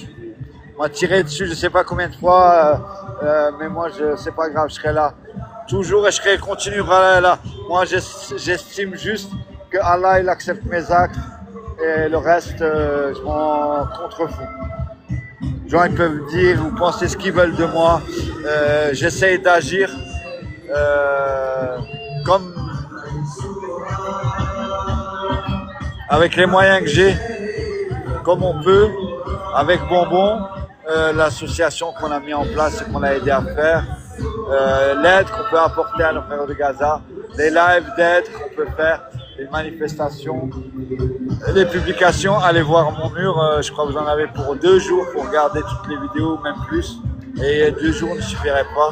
moi tiré dessus, je sais pas combien de fois, mais moi c'est pas grave, je serai là toujours et je continuerai là. Moi j'estime juste que Allah il accepte mes actes et le reste je m'en contrefous. Les gens ils peuvent dire ou penser ce qu'ils veulent de moi, j'essaie d'agir comme avec les moyens que j'ai, comme on peut, avec bonbons, l'association qu'on a mis en place et qu'on a aidé à faire, l'aide qu'on peut apporter à nos frères de Gaza, les lives d'aide qu'on peut faire, les manifestations, les publications. Allez voir mon mur, je crois que vous en avez pour 2 jours pour regarder toutes les vidéos, même plus. Et 2 jours ne suffiraient pas.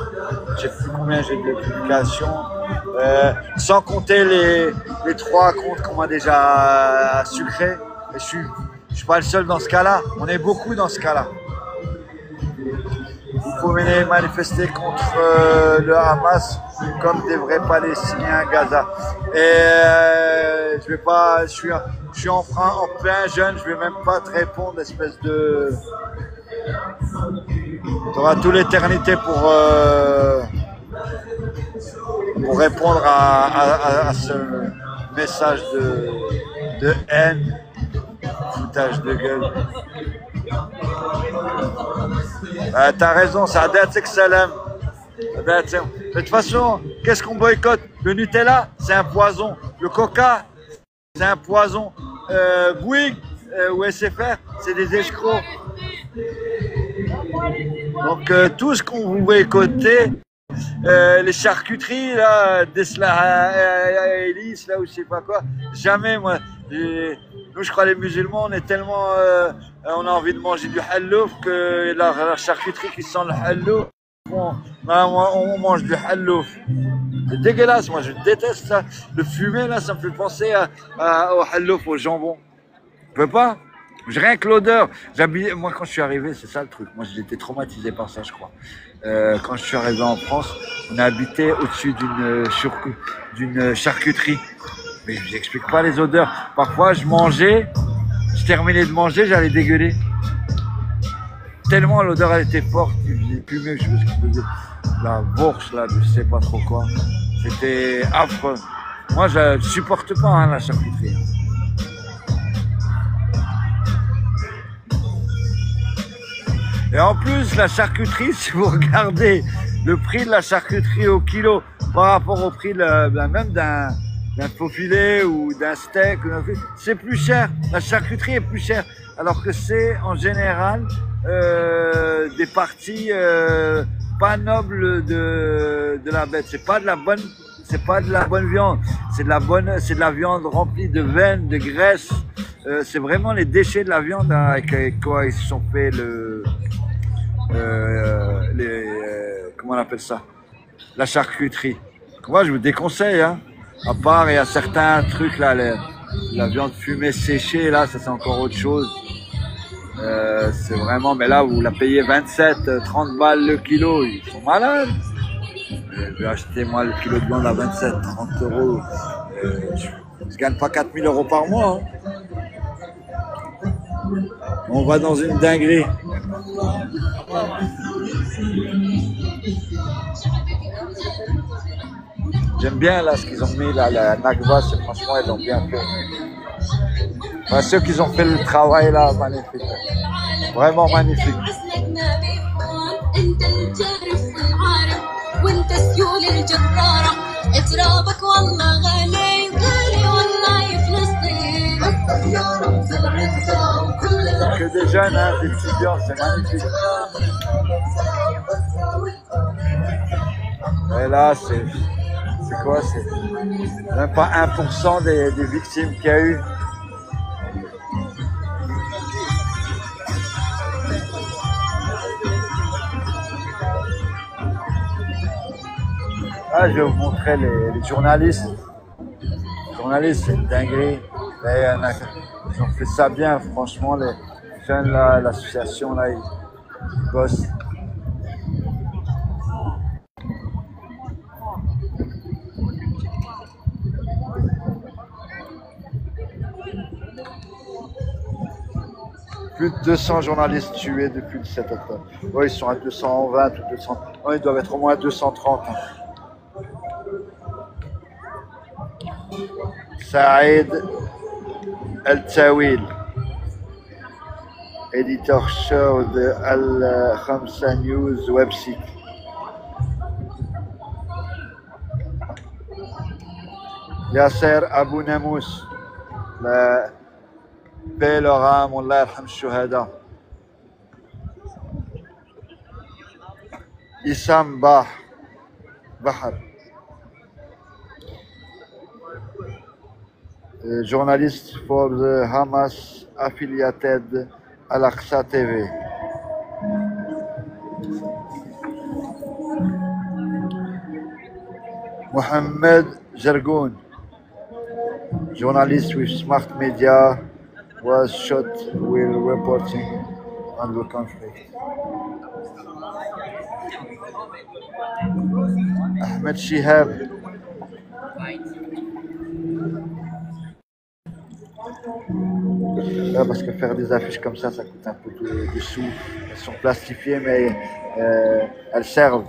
Je ne sais plus combien j'ai de publications. Sans compter les 3 comptes qu'on m'a déjà sucrés. Et je suis pas le seul dans ce cas-là. On est beaucoup dans ce cas-là. Vous pouvez manifester contre le Hamas comme des vrais Palestiniens à Gaza. Et je suis en plein jeune, je vais même pas te répondre, espèce de... Tu auras toute l'éternité pour répondre à ce message de haine, foutage de gueule. T'as raison, ça a d'être excellent. De toute façon, qu'est-ce qu'on boycotte? Le Nutella, c'est un poison. Le Coca, c'est un poison. Bouygues ou SFR, c'est des escrocs. Donc tout ce qu'on vous boycottez, les charcuteries là, Elis là ou je sais pas quoi, jamais moi. Nous je crois les musulmans on est tellement, on a envie de manger du hallouf que la charcuterie qui sent le hallouf, on mange du hallouf. C'est dégueulasse, moi je déteste ça. Le fumé là, ça me fait penser au hallouf, au jambon. Je peux pas. Rien que l'odeur. Moi quand je suis arrivé, c'est ça le truc. Moi j'ai été traumatisé par ça, je crois. Quand je suis arrivé en France, on a habité au-dessus d'une charcuterie. Mais je vous explique pas les odeurs. Parfois je mangeais, je terminais de manger, j'allais dégueuler. Tellement l'odeur elle était forte, il faisait fumé, je sais pas ce qu'il faisait. La bourse là, je sais pas trop quoi. C'était affreux. Moi je supporte pas hein, la charcuterie. Et en plus, la charcuterie, si vous regardez le prix de la charcuterie au kilo par rapport au prix même d'un faux filet ou d'un steak, c'est plus cher. La charcuterie est plus chère, alors que c'est en général des parties pas nobles de la bête. C'est pas de la bonne viande. C'est de la viande remplie de veines, de graisse. C'est vraiment les déchets de la viande avec quoi ils se sont fait comment on appelle ça, la charcuterie. Moi je vous déconseille hein. À part il y a certains trucs là, la viande fumée séchée là, ça c'est encore autre chose. C'est vraiment, mais là vous la payez 27, 30 balles le kilo, ils sont malades. Je vais acheter moi le kilo de viande à 27, 30 euros. Je gagne pas 4000 euros par mois hein. On va dans une dinguerie. J'aime bien là ce qu'ils ont mis là, la Nakba, franchement ils l'ont bien fait. Enfin, ceux qui ont fait le travail là, magnifique. Vraiment magnifique. Que des jeunes, hein, des étudiants, c'est magnifique. Et là, c'est quoi? C'est même pas 1% des victimes qu'il y a eu. Là, je vais vous montrer les journalistes. Les journalistes, c'est une dinguerie. Ils ont fait ça bien, franchement, les jeunes là, l'association là, ils bossent. Plus de 200 journalistes tués depuis le 7 octobre. Ouais, ils sont à 220 ou 200. Ouais, ils doivent être au moins à 230. Saïd El-Tawil, éditeur chef de Al-Khamsa News website. Yasser Abou Namous, paix leur âme, Allah yarham shuhada. Issam Bahar, journalist for the Hamas affiliated Al-Aqsa TV. Mohamed Jargoun, journalist with Smart Media, was shot while reporting on the conflict. Ahmed Shihab, là, parce que faire des affiches comme ça coûte un peu de sous. Elles sont plastifiées, mais elles servent.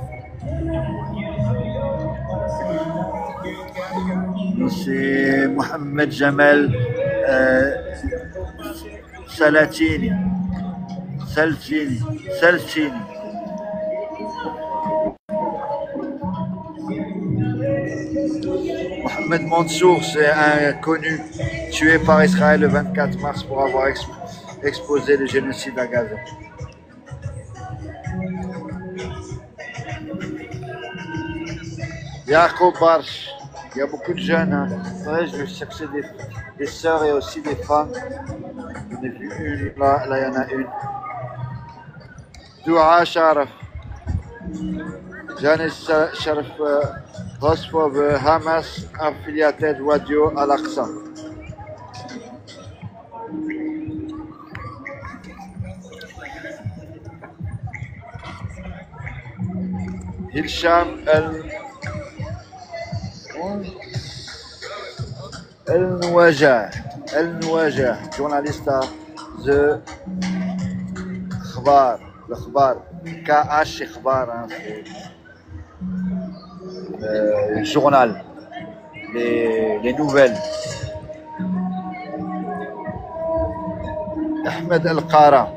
C'est Mohamed Jamal Salatini. Mohamed Mansour, c'est un connu tué par Israël le 24 mars pour avoir exposé le génocide à Gaza. Yacoub Barch, il y a beaucoup de jeunes. Hein. Ouais, je vais chercher des sœurs et aussi des femmes. J'en ai vu une, là il y en a une. Doua Sharaf. Janice Sharaf, host for the Hamas affiliated radio Al-Aqsa. Hilsham El-Nouajah, journaliste à The Khbar, le Khbar, KH Khbar, hein, le journal, les nouvelles. Ahmed El-Qara.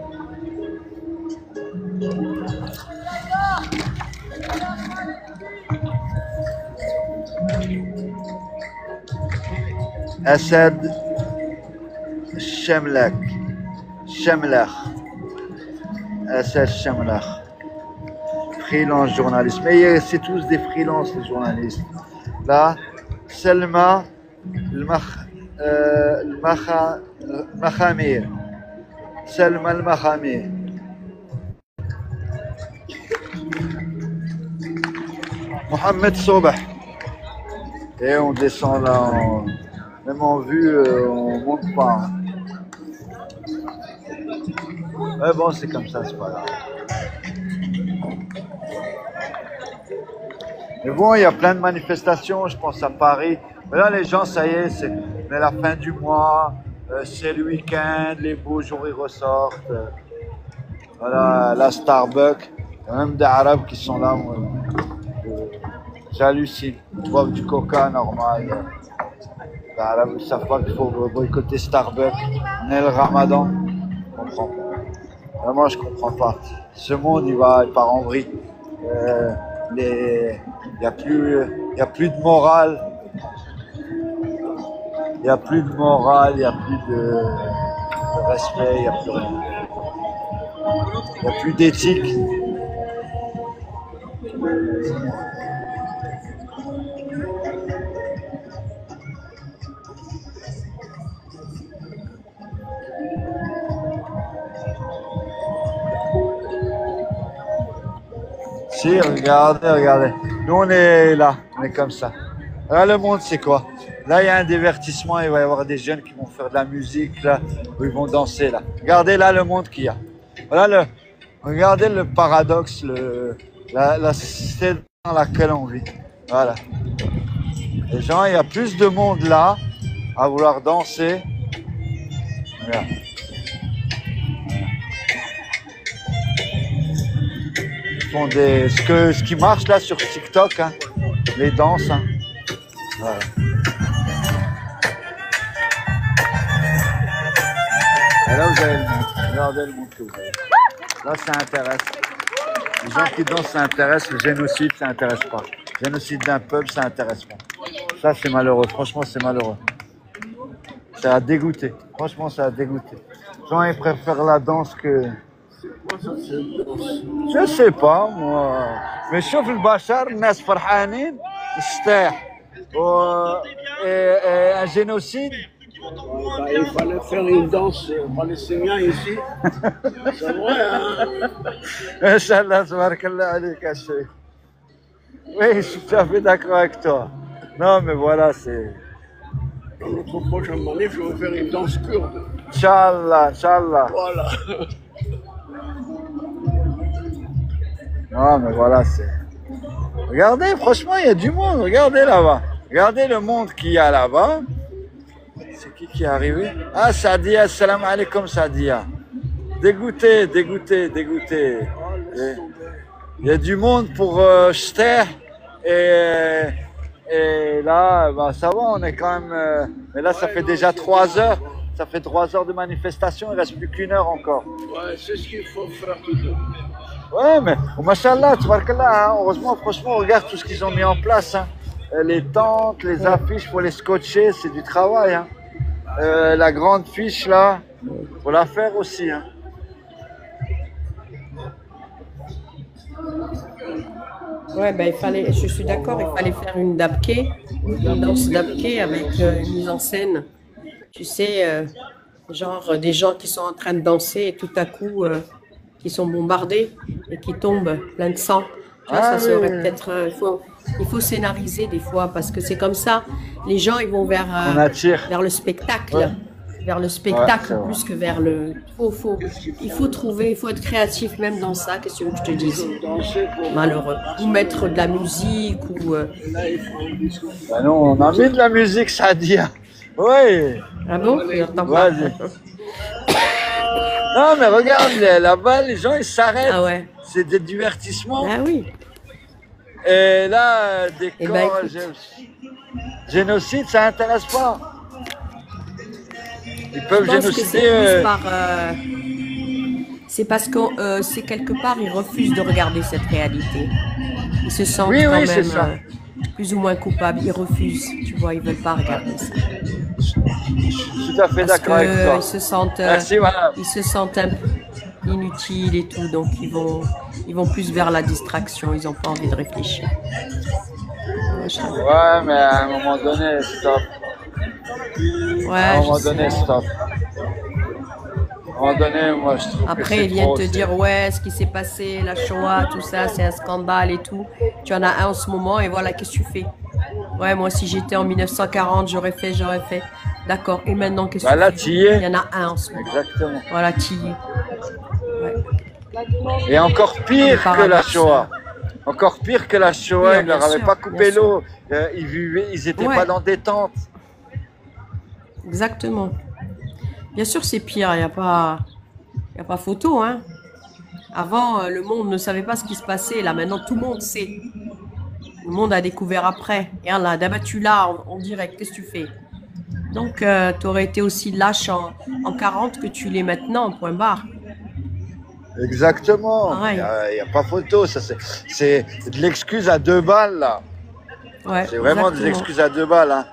Assad Shemlach. Assad Shemlach. Freelance journaliste. Mais c'est tous des freelances, les journalistes. Là, Selma Al-Makhamir. Selma Al-Makhamir. Mohamed Sobah. Et on descend là, même en vue, on monte pas. Mais bon, c'est comme ça, c'est pas grave. Mais bon, il y a plein de manifestations, je pense à Paris. Mais là, les gens, ça y est, c'est la fin du mois, c'est le week-end, les beaux jours, ils ressortent. Voilà, la Starbucks, il y a même des Arabes qui sont là. J'hallucine. Ils boivent du coca normal. Les Arabes ne savent pas qu'il faut boycotter Starbucks. On est le Ramadan. Je comprends pas. Vraiment, je comprends pas. Ce monde, il part en vrille. Il n'y a plus de morale. Il n'y a plus de morale, il n'y a plus de respect, il n'y a plus rien. Il n'y a plus d'éthique. Si, regardez. Nous, on est là, on est comme ça. Là, le monde, c'est quoi? Là, il y a un divertissement, il va y avoir des jeunes qui vont faire de la musique, là, où ils vont danser, là. Regardez là le monde qu'il y a. Voilà regardez le paradoxe, la société dans laquelle on vit. Voilà. Les gens, il y a plus de monde là, à vouloir danser. Regarde. Font ce qui marche là sur TikTok, hein, les danses. Hein. Voilà. Et là, vous avez le monde. Regardez le monde que vous avez. Là, ça intéresse. Les gens qui dansent, ça intéresse. Le génocide, ça intéresse pas. Le génocide d'un peuple, ça intéresse pas. Ça, c'est malheureux. Franchement, c'est malheureux. Ça a dégoûté. Franchement, ça a dégoûté. Les gens, ils préfèrent la danse que Je sais pas moi. Mais شوف البشر الناس فرحانين السطاح un génocide. Bah, il fallait faire une danse palestinienne ici. C'est vrai, hein? Inch'Allah, tabarakallah alayk, ya Cheikh. Oui, je suis tout à fait d'accord avec toi. Non, mais voilà, c'est... Dans notre prochain manif, je vais faire une danse kurde. Inch'Allah, Inch'Allah. Voilà. Non, mais voilà, c'est... Regardez, franchement, il y a du monde. Regardez là-bas. Regardez le monde qu'il y a là-bas. C'est qui est arrivé? Ah, Sadia, salam alaikum, Sadia. Dégoûté, dégoûté, dégoûté. Il y a du monde pour Chter. Et là, bah, ça va, on est quand même... mais là, ça fait déjà 3 heures. Ça fait 3 heures de manifestation. Il ne reste plus qu'1 heure encore. Ouais, c'est ce qu'il faut faire tout de suite. Ouais, mais machallah, tabarakallah, hein, heureusement, franchement, regarde tout ce qu'ils ont mis en place. Hein. Les tentes, les affiches, pour les scotcher, c'est du travail. Hein. La grande fiche, là, faut la faire aussi. Hein. Ouais, ben, je suis d'accord, il fallait faire une dabké, une danse dabké avec une mise en scène. Tu sais, genre des gens qui sont en train de danser et tout à coup, qui sont bombardés et qui tombent plein de sang. Tu vois, ça serait peut-être... il faut scénariser des fois parce que c'est comme ça. Les gens, ils vont vers le spectacle. Ouais. Vers le spectacle plus que vers le... Il faut trouver, il faut être créatif même dans ça. Qu'est-ce que tu veux que je te dise? Malheureux. Ou mettre de la musique ou... Ben non, on a mis de la musique, ça dit. Oui. Ah bon? Vas-y. Non, mais regarde, là-bas, les gens, ils s'arrêtent. Ah ouais. C'est des divertissements. Ah oui. Et là, des Eh camps, ben, génocide, ça intéresse pas. Ils peuvent je pense génocider. Que c'est, c'est parce que c'est quelque part, ils refusent de regarder cette réalité. Ils se sentent quand même plus ou moins coupables. Ils refusent, tu vois, ils veulent pas regarder ça. Je suis tout à fait d'accord avec toi. Ils se sentent, Merci, madame. Ils se sentent un peu inutiles et tout, donc ils vont plus vers la distraction. Ils n'ont pas envie de réfléchir. Ouais, mais à un moment donné, stop. Ouais, à un moment donné, stop. À un moment donné, moi, je trouve après, que ils viennent te dire, ouais, ce qui s'est passé, la Shoah, tout ça, c'est un scandale et tout. Tu en as un en ce moment et voilà, qu'est-ce que tu fais? Ouais, moi, si j'étais en 1940, j'aurais fait. D'accord. Et maintenant, qu'est-ce que tu là, fais? t'y es. Il y en a un en ce moment. Exactement. Voilà, t'y es. Ouais. Et encore pire que la Shoah. Encore pire que la Shoah, ils ne leur avaient pas coupé l'eau. Ils n'étaient pas dans des tentes. Exactement. Bien sûr, c'est pire. Il n'y a pas photo, hein. Avant, le monde ne savait pas ce qui se passait. Là, maintenant, tout le monde sait. Le monde a découvert après. Et là, d'abattu là, en direct. Qu'est-ce que tu fais? Donc, tu aurais été aussi lâche en 40 que tu l'es maintenant, point barre. Exactement. Il n'y a pas photo. C'est de l'excuse à 2 balles, là. Ouais, c'est vraiment des excuses à 2 balles. Hein.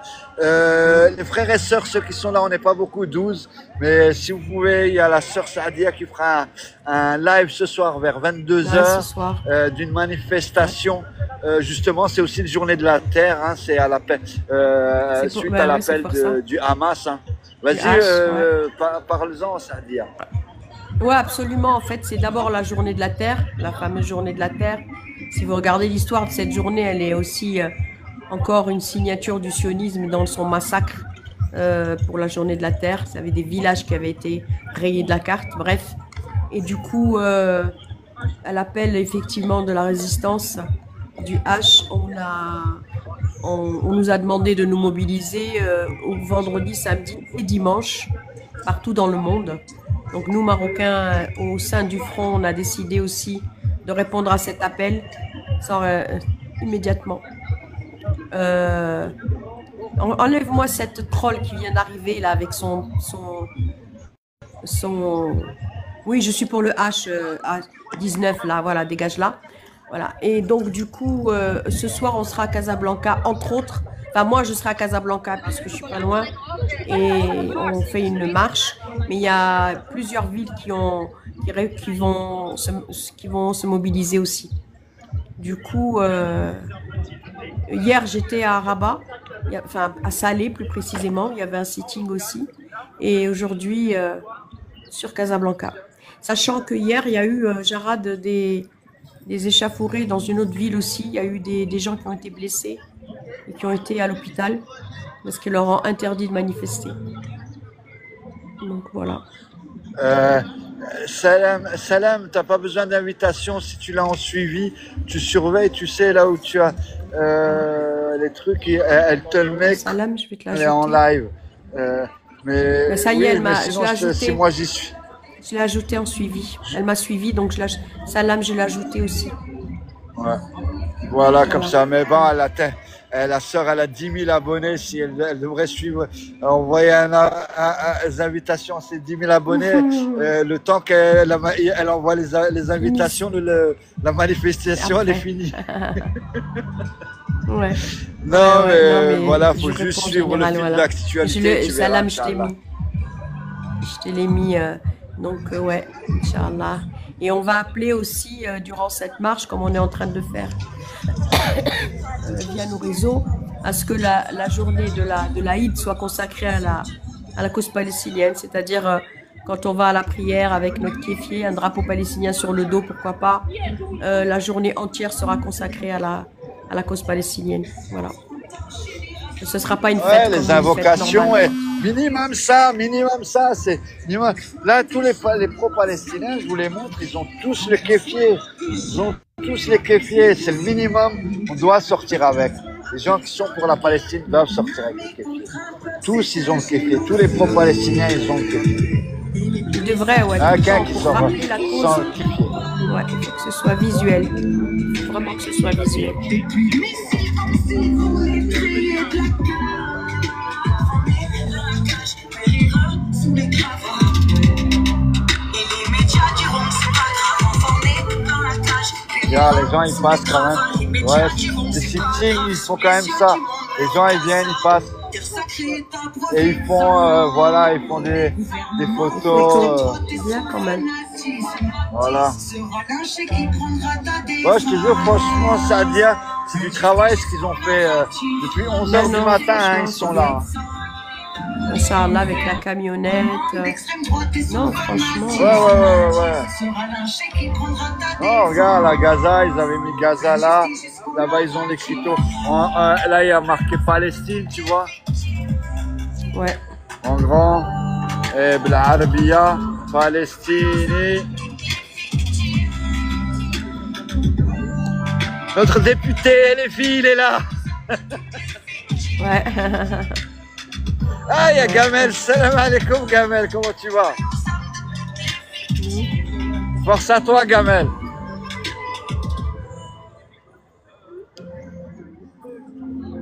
Les frères et sœurs, ceux qui sont là, on n'est pas beaucoup, 12. Mais si vous pouvez, il y a la sœur Sadia qui fera un live ce soir vers 22h d'une manifestation. Justement, c'est aussi une journée de la Terre. Hein, c'est à l'appel, suite à l'appel du Hamas. Hein. Vas-y, parle-en, Sadia. Oui, absolument. En fait, c'est d'abord la journée de la Terre, la fameuse journée de la Terre. Si vous regardez l'histoire de cette journée, elle est aussi encore une signature du sionisme dans son massacre pour la journée de la Terre. Ça avait des villages qui avaient été rayés de la carte, bref. Et du coup, à l'appel effectivement de la résistance du H, on nous a demandé de nous mobiliser au vendredi, samedi et dimanche, partout dans le monde. Donc nous, Marocains, au sein du Front, on a décidé aussi de répondre à cet appel immédiatement. Enlève-moi cette troll qui vient d'arriver là avec son... Oui, je suis pour le H19 là, voilà, dégage là. Voilà. Et donc du coup, ce soir, on sera à Casablanca, entre autres, Enfin, moi, je serai à Casablanca parce que je suis pas loin et on fait une marche. Mais il y a plusieurs villes qui vont se mobiliser aussi. Du coup, hier, j'étais à Rabat, enfin à Salé plus précisément. Il y avait un sitting aussi. Et aujourd'hui, sur Casablanca. Sachant que hier, il y a eu, Jarad, des échauffourées dans une autre ville aussi. Il y a eu des gens qui ont été blessés et qui ont été à l'hôpital parce qu'ils leur ont interdit de manifester. Donc voilà. Salam, t'as pas besoin d'invitation si tu l'as en suivi. Tu surveilles, tu sais là où tu as les trucs, elle te le met. Salam, je vais te elle est en live. Mais ça y est, oui, je l'ai ajouté. Si moi j'y suis. Je l'ai ajouté en suivi. Elle m'a suivi, donc Salam, je l'ai ajouté aussi. Ouais. Voilà, comme ça. Mais bon, la sœur, elle a 10 000 abonnés. Si elle devrait suivre, envoyer des invitations à ses 10 000 abonnés. Le temps qu'elle envoie les invitations, la manifestation, elle est finie. Ouais. Non, mais voilà, il faut juste suivre le fil d'actualité. Salam, je te l'ai mis. Donc, ouais, Inch'Allah. Et on va appeler aussi, durant cette marche, comme on est en train de le faire, via nos réseaux, à ce que la journée de l'Aïd soit consacrée à la cause palestinienne. C'est-à-dire, quand on va à la prière avec notre kéfier, un drapeau palestinien sur le dos, pourquoi pas, la journée entière sera consacrée à la cause palestinienne. Voilà. Ce ne sera pas une fête. Les invocations, minimum ça, c'est minimum. Là, tous les pro-palestiniens, je vous les montre, ils ont tous le kéfier. Ils ont tous les kéfiers, c'est le minimum. On doit sortir avec. Les gens qui sont pour la Palestine doivent sortir avec le kéfier. Tous, ils ont le kéfier. Tous les pro-palestiniens, ils ont le kéfier. Ils devraient, ouais. Quelqu'un qui sort sans le kéfier. Ouais, il faut que ce soit visuel. Il faut vraiment que ce soit visuel. Regarde, les gens ils passent quand même. Ouais, les sittings ils font quand même ça. Les gens ils viennent, ils passent. Et ils font, voilà, ils font des photos. Bien quand même. Voilà. Ouais, je te jure, franchement, Sadia, c'est du travail ce qu'ils ont fait depuis 11h du matin, hein, ils sont là. Inch'Allah, avec la camionnette. Non, franchement. Ouais. Oh, regarde, la Gaza, ils avaient mis Gaza là. Là-bas, ils ont l'écriteau. Là, il y a marqué Palestine, tu vois. Ouais. En grand. Et B'Arabia, Palestine. Notre député, les filles, il est là. Ouais. Ah, il y a Gamel. Salam alaikum, Gamel. Comment tu vas? Force à toi, Gamel.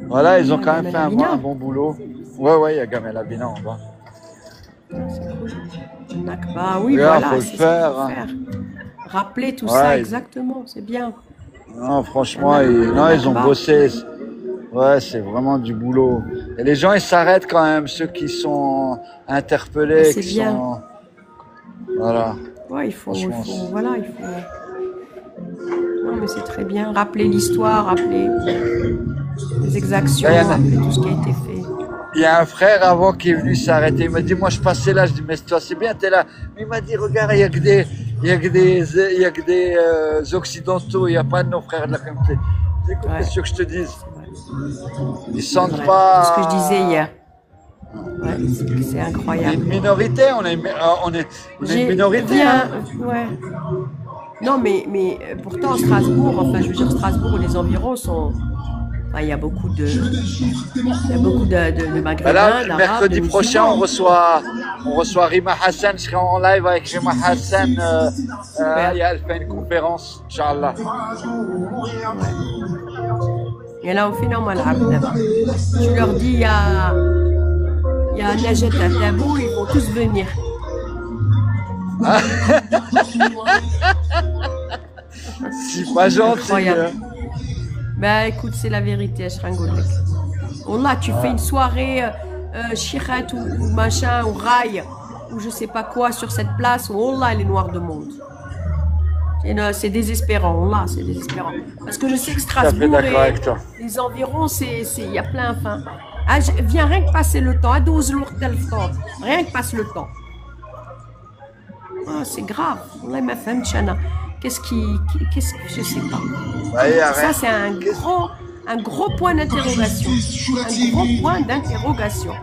Voilà, ils ont quand même fait un bon boulot. Ouais, il y a Gamel Abina en bas. Bah oui, voilà, faut le faire. Rappeler tout ça, exactement, c'est bien. Non, franchement, ils ont bossé. Ouais, c'est vraiment du boulot. Et les gens, ils s'arrêtent quand même, ceux qui sont interpellés, qui bien. Sont... Voilà. Ouais, il faut. Non, mais c'est très bien. Rappeler l'histoire, rappeler les exactions, rappeler tout ce qui a été fait. Il y a un frère avant qui est venu s'arrêter. Il m'a dit, moi je passais là, je dis, mais toi c'est bien, t'es là. Mais il m'a dit, regarde, il y a que des occidentaux, il n'y a pas de nos frères de la communauté. Écoute, qu'est-ce que je te dise? Ils sentent pas. C'est ce que je disais hier. Ouais, c'est incroyable. On est une minorité, on est une minorité. Ouais. Non, mais pourtant Strasbourg, enfin je veux dire Strasbourg, les environs sont. Enfin, il y a beaucoup de maghrébins, d'arabes. Mercredi prochain, on reçoit Rima Hassan. Je serai en live avec Rima Hassan. Elle fait une conférence, Inch'Allah. Et là, au final, je leur dis, il y a Najat Tabou, ils vont tous venir. C'est pas gentil. Ben écoute, c'est la vérité, Ashrangoulek. Wallah, tu fais une soirée chirat ou machin, ou rail, ou je sais pas quoi sur cette place, Wallah, elle est noire de monde. C'est désespérant, Wallah, c'est désespérant. Parce que je sais que Strasbourg et les environs, il y a plein, enfin. Ah, viens rien que passer le temps, à 12 lourds téléphone, rien que passe le temps. Ah, c'est grave, Wallah, ma femme, Chana. Qu'est-ce que je sais pas. Ça, c'est un gros point d'interrogation. Un gros point d'interrogation.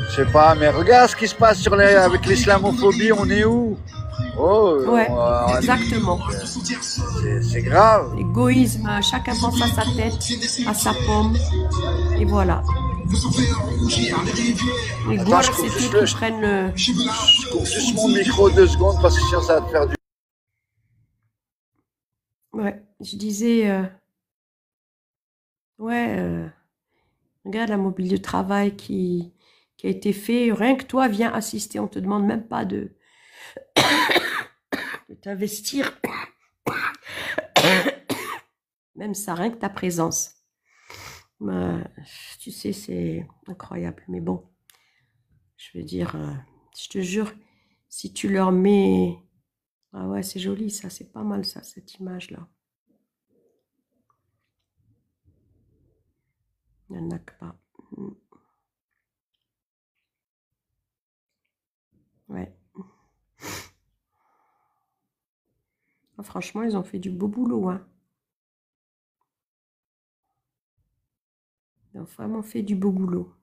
Je sais pas, mais regarde ce qui se passe avec l'islamophobie, on est où? Oh, ouais, exactement. C'est grave. L'égoïsme, chacun pense à sa tête, à sa pomme, et voilà. Les gouards, c'est eux qui prennent le... Je coupe juste mon micro 2 secondes parce que sinon ça va te faire du... Ouais, je disais... regarde la mobile de travail qui a été fait. Rien que toi, viens assister. On te demande même pas de t'investir. Même ça, rien que ta présence. Tu sais, c'est incroyable. Mais bon, je veux dire, je te jure, si tu leur mets... Ah ouais, c'est joli ça, c'est pas mal ça, cette image-là. Il n'y en a que pas. Ouais. Ah, franchement, ils ont fait du beau boulot, hein. Ils ont vraiment fait du beau boulot.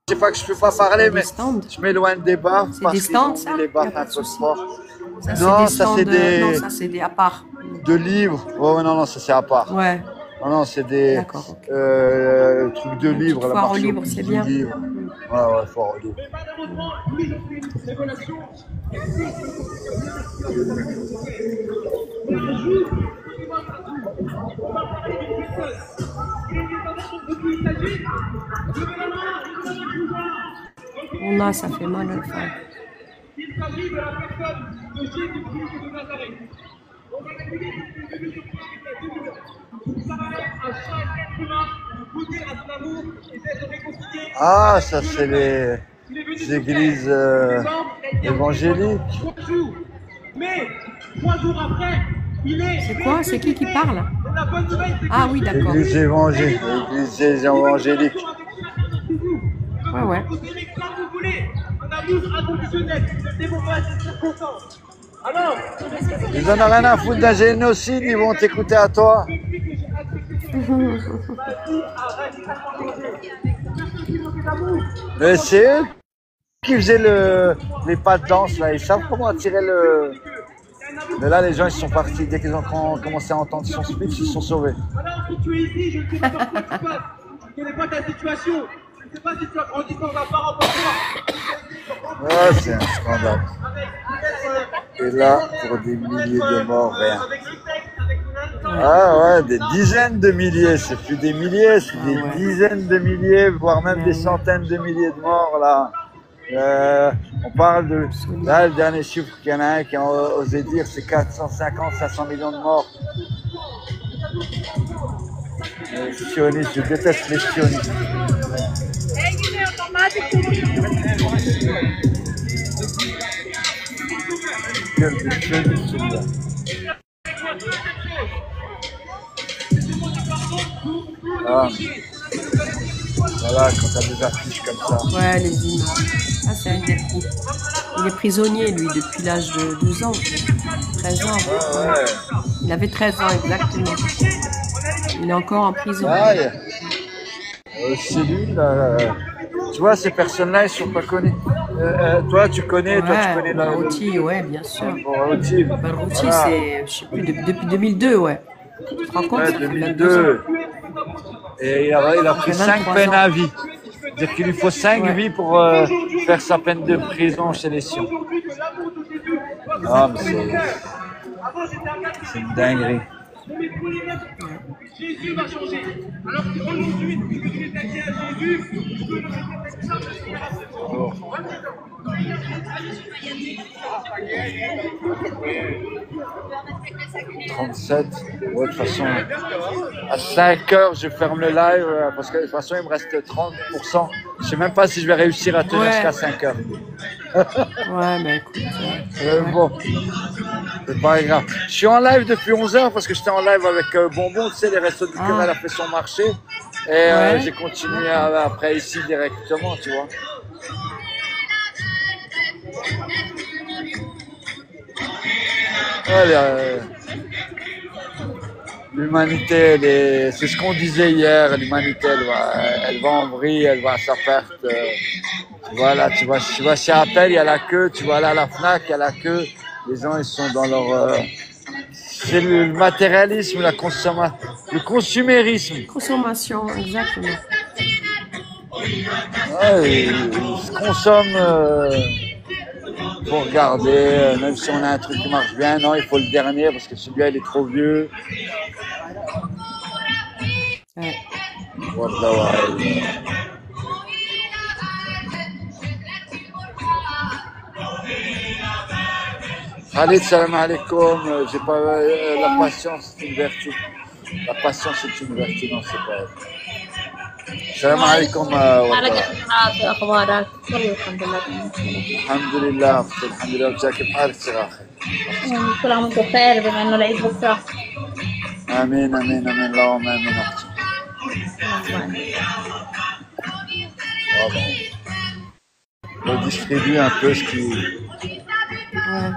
Je sais pas que je peux pas parler, mais je m'éloigne des bars. C'est des stands, ça? Les bars un peu fort. Non, ça c'est des à part. De livres. Oh non, ça c'est à part. Ouais. Non, c'est des trucs de livres. La foire aux livres, c'est bien. Ouais, foire aux livres. On a, ça fait mal à le faire. Il s'agit de la personne de Jésus-Christ de Nazareth. On va ça va être à chaque être humain de goûter à son amour et d'être réconcilié. Ah, ça c'est les églises évangéliques. Mais 3 jours après, il est... C'est quoi? C'est qui parle? Ah oui, d'accord. Église évangélique. Église évangélique. Ouais. Vous aimez comme vous voulez, un amour inconditionnel, ne dévons pas ces circonstances. Alors, ils en ont rien à foutre d'un génocide, ils vont t'écouter à toi. Mais c'est eux qui faisaient les pas de danse, là. Ils savent comment attirer le... Mais là, les gens, ils sont partis. Dès qu'ils ont commencé à entendre son speech, ils se sont sauvés. Alors que tu es ici, je ne sais pas quoi tu passes. Je ne connais pas ta situation. Je ne sais pas si tu as grandi dans un bar en toi. Ah, c'est un scandale. Et là, pour des milliers de morts, rien. Ah ouais, des dizaines de milliers, c'est plus des milliers, c'est des dizaines de milliers, voire même des centaines de milliers de morts là. On parle de... Là, le dernier chiffre qu'il y en a un qui a osé dire, c'est 450-500 millions de morts. Les sionistes, je déteste les sionistes. Quel de sionistes, celui-là. Ah. Voilà, quand t'as des affiches comme ça. Ouais, les images. Ah, c'est un défi. Il est prisonnier, lui, depuis l'âge de 12 ans. 13 ans. Ouais. Il avait 13 ans, exactement. Il est encore en prison. Ah, c'est lui, là. Tu vois, ces personnes-là, ils sont pas connus. Toi, tu connais, toi, tu connais Barouti, ouais, bien sûr. Barouti, voilà. C'est, je sais plus, depuis 2002, ouais. Tu te rends compte? Ouais, 2002. Et il a pris 5 peines à vie. C'est-à-dire qu'il lui faut 5 vies pour faire sa peine de prison chez les Sions. Ah, mais c'est une dinguerie. Jésus va changer. Alors qu'aujourd'hui, je veux que les à Jésus, je veux le faire ça. 37. Ouais, de toute façon, à 5 heures, je ferme le live parce que de toute façon, il me reste 30%. Je sais même pas si je vais réussir à tenir jusqu'à 5 heures. Ouais, mais écoute. Bon, c'est pas grave. Je suis en live depuis 11 heures parce que j'étais en live avec Bonbon, tu sais, les restos du cœur, elle a fait son marché. Et j'ai continué après ici directement, tu vois. L'humanité, c'est ce qu'on disait hier, l'humanité, elle va en vrille, elle va à sa perte. Voilà, tu vois chez Apple, il y a la queue, tu vois là à la Fnac, il y a la queue. Les gens, ils sont dans leur... c'est le matérialisme, le consumérisme. Consommation, exactement. Ouais, ils se consomment pour regarder, même si on a un truc qui marche bien, non, il faut le dernier parce que celui-là, il est trop vieux. Ouais. Khalid, salam alaikum. J'ai pas la patience, c'est une vertu. La patience, c'est une vertu, non, c'est pas. Salam alaikum. أخبارك؟ والله الحمد لله الحمد لله أختي، الحمد لله. وأنت كيف حالك أخي؟ كل عام وأنتم بخير بما إنه العيد بكرة. آمين آمين آمين اللهم آمين أختي. On distribue un peu ce qui... Ouais.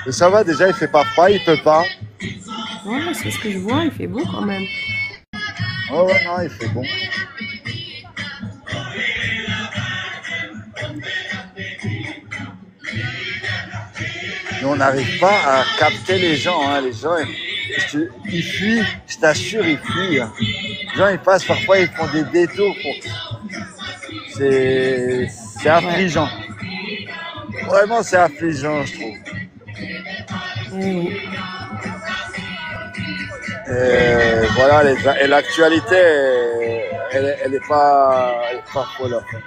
Et ça va déjà, il fait pas froid, il peut pas. Ouais, c'est ce que je vois, il fait beau quand même. Oh ouais, non, il fait bon. Nous, on n'arrive pas à capter les gens, hein. Les gens, ils fuient, je t'assure, ils fuient. Hein. Les gens, ils passent, parfois, ils font des détours pour... C'est affligeant. Vraiment, c'est affligeant, je trouve. Oui. Et voilà, et l'actualité, elle est pas folle. En fait.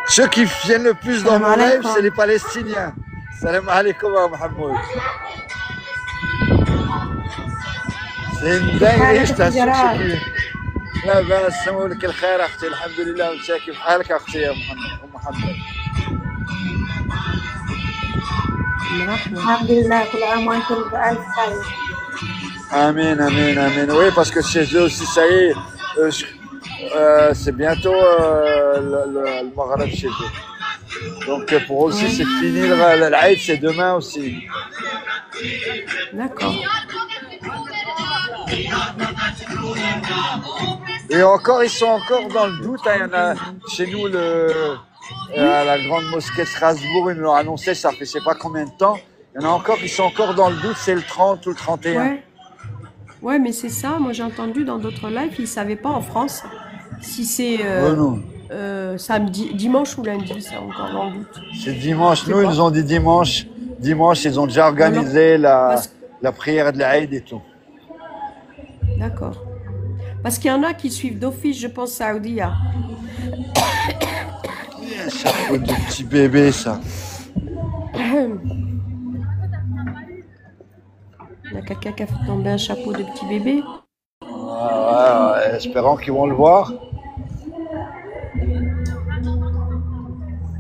Ceux qui viennent le plus dans mon live, c'est les Palestiniens. Salam alaikum wa Mohamed. C'est une dinguerie, je t'assure. لا بأس نسوي لك الخير أختي الحمد لله وأنت كيف حالك أختي يا محمد الحمد لله كل عام وأنتم بألف خير. Amen, amen, amen. Oui, parce que chez eux aussi, ça y est, c'est bientôt le Maghreb chez eux. Donc pour eux aussi, c'est fini, l'Aïd, c'est demain aussi. D'accord. Et encore, ils sont encore dans le doute. Hein. Il y en a chez nous, à la grande mosquée de Strasbourg, ils me l'ont annoncé, ça fait je sais pas combien de temps. Il y en a encore qui sont encore dans le doute, c'est le 30 ou le 31. Ouais, mais c'est ça. Moi, j'ai entendu dans d'autres lives, ils ne savaient pas en France si c'est samedi, dimanche ou lundi, c'est encore dans le doute. C'est dimanche. Nous, ils nous ont dit dimanche. Dimanche, ils ont déjà organisé la prière de l'Aïd et tout. D'accord. Parce qu'il y en a qui suivent d'office, je pense, Saoudia. Un chapeau de petit bébé, ça. Il y a quelqu'un qui a fait tomber un chapeau de petit bébé. Ouais, espérons qu'ils vont le voir.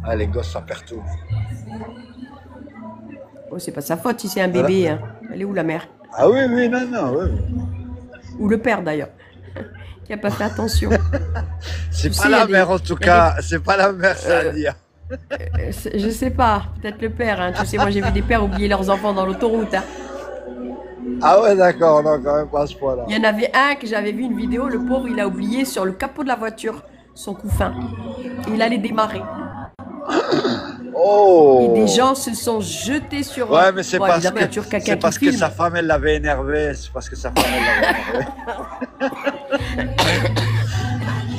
Ah, les gosses, ça perd tout. Oh, c'est pas sa faute si c'est un bébé. Hein. Elle est où la mère? Ah oui, oui, non, oui. Ou le père d'ailleurs, qui n'a pas fait attention. C'est pas la mère en tout cas, c'est pas la mère, ça à dire. Je sais pas, peut-être le père. Hein. Tu sais, moi j'ai vu des pères oublier leurs enfants dans l'autoroute. Hein. Ah ouais, d'accord, non, quand même pas à ce point-là. Il y en avait un que j'avais vu une vidéo, le pauvre il a oublié sur le capot de la voiture son couffin. Il allait démarrer. Oh. Et des gens se sont jetés sur ouais, mais c'est parce que sa femme elle l'avait énervé. C'est parce que sa femme elle l'avait énervé.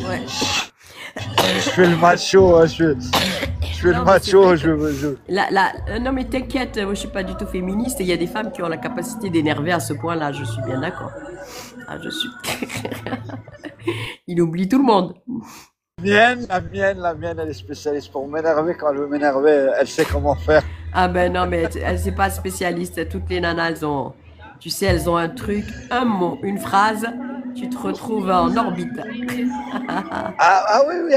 Ouais. Je fais le macho, hein, je fais le macho. Non mais t'inquiète, moi je suis pas du tout féministe et il y a des femmes qui ont la capacité d'énerver à ce point-là, je suis bien d'accord. Ah, je suis... Il oublie tout le monde. La mienne, elle est spécialiste pour m'énerver. Quand elle veut m'énerver, elle sait comment faire. Ah ben non, mais elle c'est pas spécialiste. Toutes les nanas, elles ont, tu sais, elles ont un truc, un mot, une phrase. Tu te retrouves en orbite. Oui,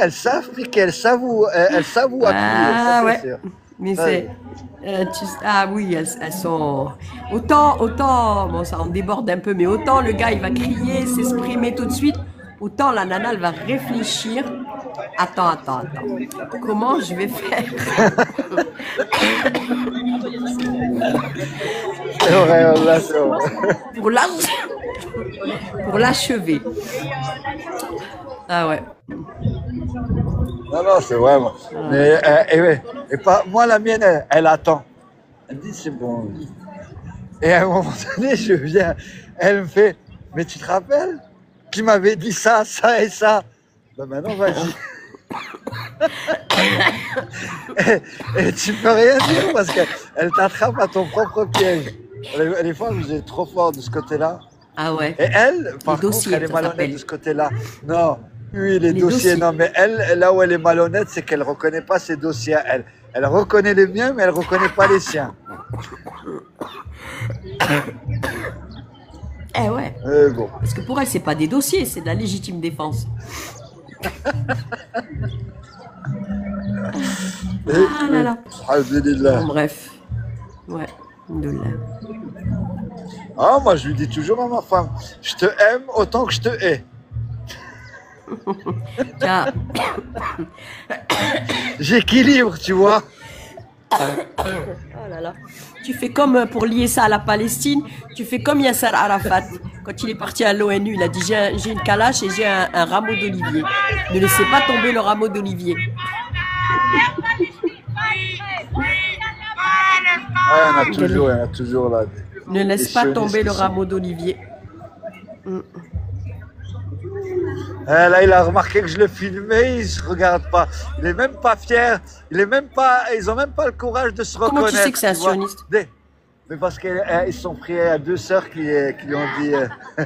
elles savent piquer, elles savent où appuyer. Ah ça, ouais. sûr. Mais Ça, c'est, ah oui, elles sont autant, bon ça en déborde un peu, mais autant le gars il va crier, s'exprimer tout de suite, autant la nana elle va réfléchir. Attends. Comment je vais faire? C'est vrai, là, c'est vrai. Pour l'achever. Ah ouais. Non, c'est vrai. Moi. Mais, et pas, moi, la mienne, elle attend. Elle dit, c'est bon. Et à un moment donné, je viens, elle me fait, mais tu te rappelles? Tu m'avais dit ça, ça et ça. Ben maintenant, vas-y. et tu peux rien dire parce qu'elle t'attrape à ton propre piège. Les fois, vous êtes trop fort de ce côté-là. Ah ouais. Et elle, par contre, elle est malhonnête de ce côté-là. Non, oui, les dossiers, non, mais elle, là où elle est malhonnête, c'est qu'elle ne reconnaît pas ses dossiers à elle. Elle reconnaît les miens, mais elle ne reconnaît pas les siens. Eh ouais. Bon. Parce que pour elle, c'est pas des dossiers, c'est de la légitime défense. Ah là là. Alhamdulillah. Bon, bref. Ouais. Alhamdulillah. Ah, moi, je lui dis toujours à ma femme, je te aime autant que je te hais. Tiens. J'équilibre, tu vois. Oh là là. Tu fais comme pour lier ça à la Palestine, tu fais comme Yasser Arafat. Quand il est parti à l'ONU, il a dit j'ai une calache et j'ai un rameau d'olivier. Ne laissez pas tomber le rameau d'olivier. Ah, il y en a toujours là. Ne laisse pas tomber le rameau d'olivier. Là, il a remarqué que je le filmais, il se regarde pas. Il est même pas fier. Ils ont même pas le courage de se reconnaître. Comment tu sais que c'est un sioniste? Mais parce qu'ils sont pris à deux sœurs qui lui ont dit.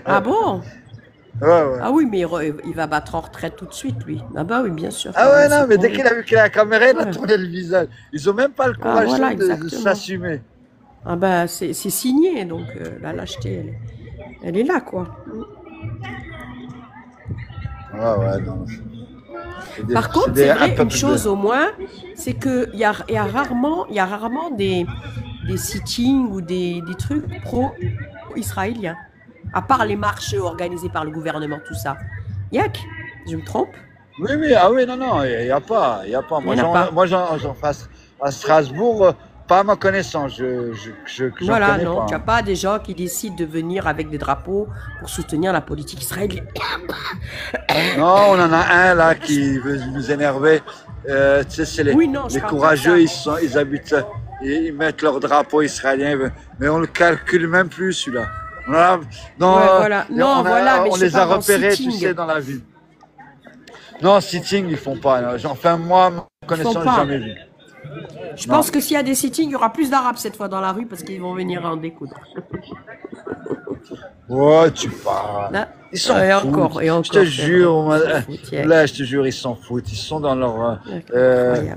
Ah bon? Ouais. Ah oui, mais il va battre en retraite tout de suite, lui. Ah bah oui, bien sûr. Ah ouais, non, mais dès qu'il a vu qu'il a la caméra, il a tourné le visage. Ils ont même pas le courage de s'assumer. Ah bah c'est signé, donc la lâcheté, elle est là, quoi. Ouais, non. Par contre, c'est vrai, une chose au moins, c'est qu'il y a rarement des sittings ou des trucs pro-israéliens. À part les marches organisées par le gouvernement, tout ça. Yak, je me trompe? Oui, non, il n'y a pas. Moi, j'en fasse à Strasbourg, pas à ma connaissance. Voilà, connais non, pas. tu n'as pas des gens qui décident de venir avec des drapeaux pour soutenir la politique israélienne. Non, on en a un là qui veut nous énerver. Tu sais, c'est les courageux, ils habitent, ils mettent leur drapeau israélien, mais on le calcule même plus celui-là. On les a repérés, tu sais, dans la ville. Non, sitting, ils font pas. Enfin, moi, ma connaissance, j'ai jamais vu. Je pense que s'il y a des sittings, il y aura plus d'Arabes cette fois dans la rue parce qu'ils vont venir en découdre. Ouais, tu parles. Là, ils s'en foutent. Encore, je te jure, là, je te jure, ils s'en foutent. Ils sont dans leur,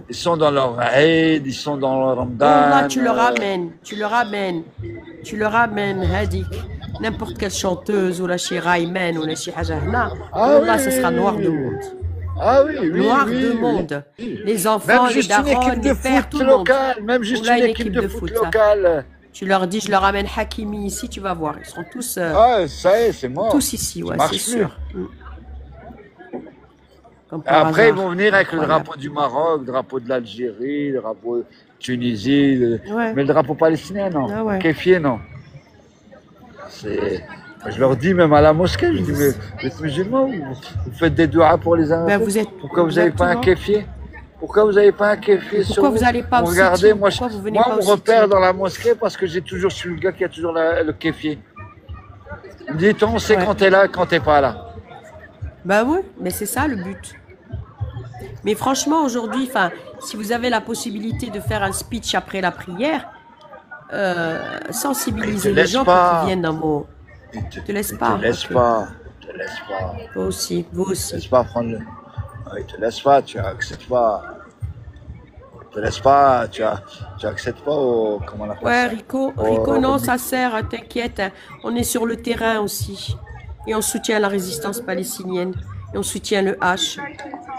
ils sont dans leur Eid, ils sont dans leur Ramadan. Là, tu le ramènes, Hadik. N'importe quelle chanteuse ou la Shiraïmen ou la Shihajahna. Là, ce sera noir de monde. Ah oui, noir de monde. Les enfants, les darons, les pères, tout le monde. Même juste une équipe de foot locale. Tu leur dis, je leur ramène Hakimi ici, tu vas voir. Ils seront tous. Ah, ça y est, c'est mort. Tous ici, ouais, c'est sûr. Après, ils vont venir avec le drapeau du Maroc, le drapeau de l'Algérie, le drapeau de Tunisie, mais le drapeau palestinien, non. Kéfié, non. Je leur dis même à la mosquée, je dis, mais vous êtes musulmans, vous faites des douas pour les uns. Pourquoi vous n'avez pas un kéfié? Pourquoi vous n'avez pas un kéfié sur vous? Pourquoi vous n'allez pas au Regardez, moi, on me repère dans la mosquée parce que j'ai toujours su le gars qui a toujours le kéfié. Dit-on, c'est quand t'es là, quand t'es pas là. Bah oui, mais c'est ça le but. Mais franchement, aujourd'hui, si vous avez la possibilité de faire un speech après la prière, sensibiliser les gens pour qu'ils viennent dans vos... Te laisse pas. te laisse pas. Toi aussi, vous aussi. Laisse pas prendre le... Il te laisse pas, tu acceptes pas. Il te laisse pas, tu acceptes pas au... Comment on appelle Ouais, ça? Rico, non, ça sert, t'inquiète. On est sur le terrain aussi. Et on soutient la résistance palestinienne. Et on soutient le H.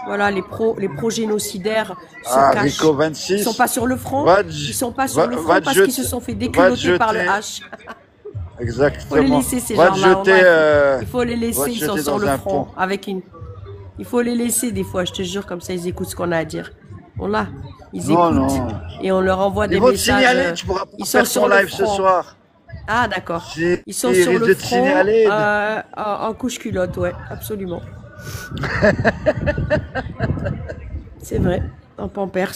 Voilà, les pro-génocidaires se cachent. Rico 26. Ils sont pas sur le front. Ils sont pas sur le front parce qu'ils se sont fait déculotter par le H. Exactement. Il faut les laisser, ces gens-là. Il faut les laisser, ils sont sur le front. Il faut les laisser des fois, je te jure, comme ça ils écoutent ce qu'on a à dire. Voilà, ils écoutent. Et on leur envoie des messages. Signaler, tu pourras ils faire sont ton sur live le front. ce soir. Ah d'accord. Ils sont sur le front en couche culotte, ouais, absolument. C'est vrai, en pampers.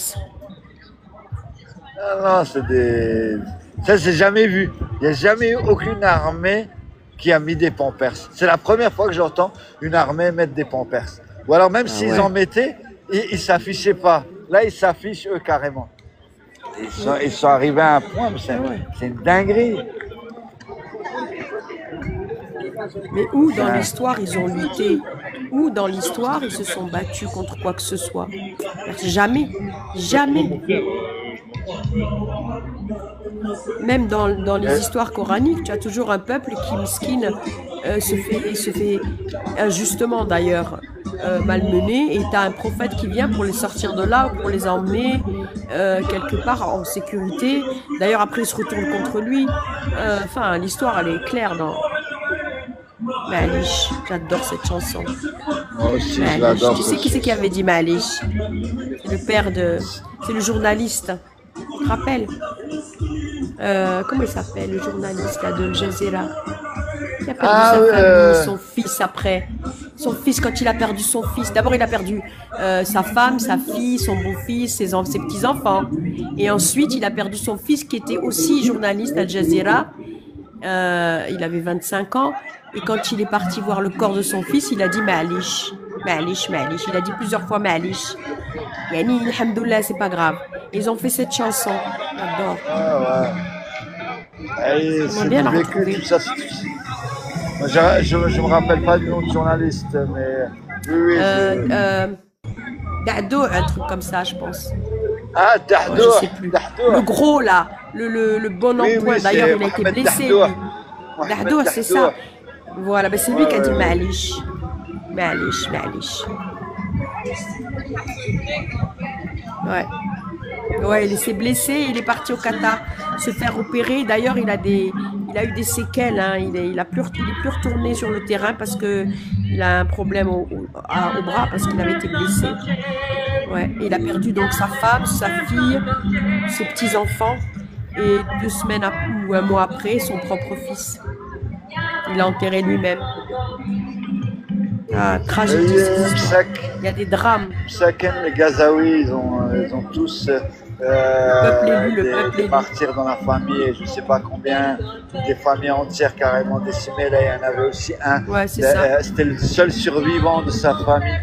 Non, c'est des... Ça, j'ai jamais vu. Il n'y a jamais eu aucune armée qui a mis des pampers. C'est la première fois que j'entends une armée mettre des pampers. Ou alors même s'ils en mettaient, ils s'affichaient pas. Là, ils s'affichent eux carrément. Ils sont arrivés à un point, mais c'est une dinguerie. Mais où dans l'histoire ils ont lutté? Où dans l'histoire ils se sont battus contre quoi que ce soit? Jamais. Jamais. Même dans les histoires coraniques, tu as toujours un peuple qui, miskin, se fait injustement d'ailleurs malmené, et tu as un prophète qui vient pour les sortir de là, pour les emmener quelque part en sécurité. D'ailleurs après il se retourne contre lui. Enfin, l'histoire elle est claire dans... Malish, j'adore cette chanson. Moi aussi, Malish. je l'adore. Tu sais qui c'est qui avait dit Malish? C'est le père de... C'est le journaliste. Tu te rappelles? Comment il s'appelle, le journaliste là, de Al Jazeera? Qui a perdu sa famille, son fils après. Son fils, quand il a perdu son fils, d'abord il a perdu sa femme, sa fille, son beau-fils, ses petits-enfants. Et ensuite, il a perdu son fils qui était aussi journaliste à Al Jazeera. Il avait 25 ans. Et quand il est parti voir le corps de son fils, il a dit Malish, Malish, Malish. Il a dit plusieurs fois Malish. Yani, alhamdoulilah, c'est pas grave. Ils ont fait cette chanson. J'adore. C'est du vécu, tout ça. Moi, je me rappelle pas du nom de journaliste, mais... Oui, Dahdo, un truc comme ça, je pense. Ah, Dahdo, je sais plus. Le gros, là. Le bon emploi. D'ailleurs, il a été blessé. Dahdo, c'est ça. Voilà, ben c'est lui qui a dit Malish. Malish, Malish. Ouais. Ouais, il s'est blessé, il est parti au Qatar se faire opérer. D'ailleurs, il a eu des séquelles. Hein. Il est plus retourné sur le terrain parce que il a un problème au bras parce qu'il avait été blessé. Ouais. Et il a perdu donc sa femme, sa fille, ses petits enfants et 2 semaines ou un mois après, son propre fils. Il l'a enterré lui-même. Ah, tragédie. Il y a des drames. Chacun, les Gazaouis, ils ont tous des martyrs dans la famille, je ne sais pas combien, des familles entières carrément décimées. Là, il y en avait aussi un. Ouais, c'est ça. C'était le seul survivant de sa famille.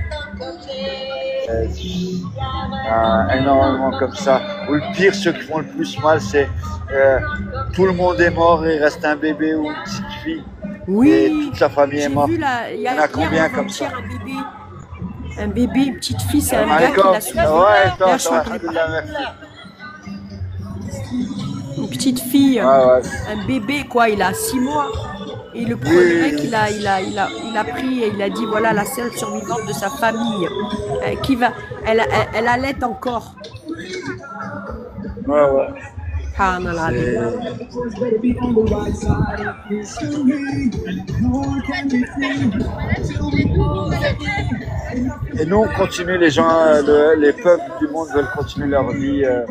Énormément comme ça. Ou le pire, ceux qui font le plus mal, c'est tout le monde est mort, il reste un bébé ou une petite fille. Oui, et toute sa famille est morte. Il y en a combien comme ça? Un bébé, une petite fille, c'est un gars qui l'a suivi. Une petite fille, un bébé, quoi, il a 6 mois. Et le mec, il a pris et il a dit, voilà la seule survivante de sa famille. Elle allait encore. Ouais. Et nous, on continue, les gens, les peuples du monde veulent continuer leur vie. Là,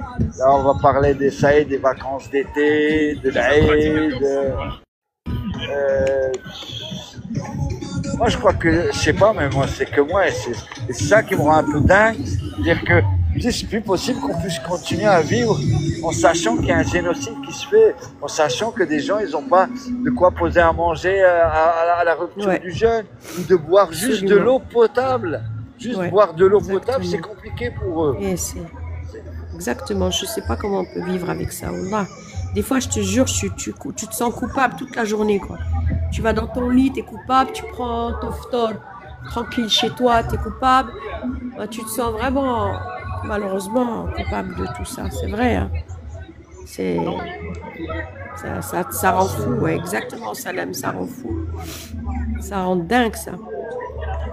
on va parler des Saïd, des vacances d'été, de l'Aïd. Moi, je crois que, je sais pas, mais moi, c'est que moi, et c'est ça qui me rend un peu dingue. C'est-à-dire que c'est plus possible qu'on puisse continuer à vivre en sachant qu'il y a un génocide qui se fait, en sachant que des gens, ils n'ont pas de quoi poser à manger à la rupture du jeûne, ou de boire juste de l'eau potable. Juste boire de l'eau potable, c'est compliqué pour eux. Exactement, je ne sais pas comment on peut vivre avec ça. Des fois, je te jure, tu te sens coupable toute la journée, quoi. Tu vas dans ton lit, tu es coupable, tu prends ton phtor tranquille chez toi, tu es coupable. Bah, tu te sens vraiment, malheureusement, coupable de tout ça. C'est vrai, hein. Ça rend fou, ouais, exactement, Salem, ça rend fou. Ça rend dingue, ça.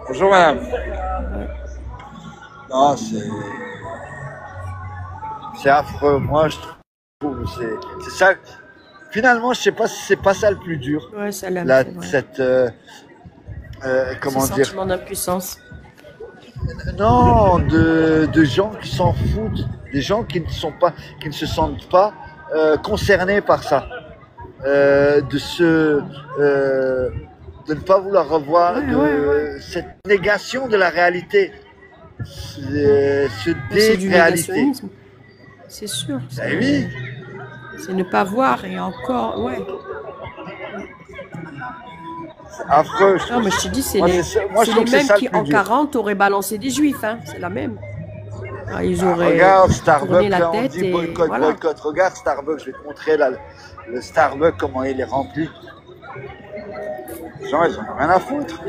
Bonjour, madame. Ouais. Non, c'est affreux. Moi, je trouve c'est ça. Finalement, je sais pas si c'est pas ça le plus dur. Ouais, Salem, Là, c'est vrai. cette comment Ce dire, sentiment d'impuissance. non, de gens qui s'en foutent, des gens qui ne se sentent pas concernés par ça, de ne pas vouloir revoir cette négation de la réalité, ce C'est du déréalité. négationnisme, c'est sûr. Ben oui. C'est ne pas voir et encore, ouais. Affreux. Non, mais je te dis, c'est Moi, les, moi, je c'est trouve les que c'est mêmes ça qui, le plus en dur. 40, auraient balancé des juifs, hein. C'est la même. Ah, ils auraient Regarde tourné Starbucks, la là, on tête dit et boycott, voilà. boycott. Regarde Starbucks, je vais te montrer là, le Starbucks, comment il est rempli. Les gens, ils en ont rien à foutre.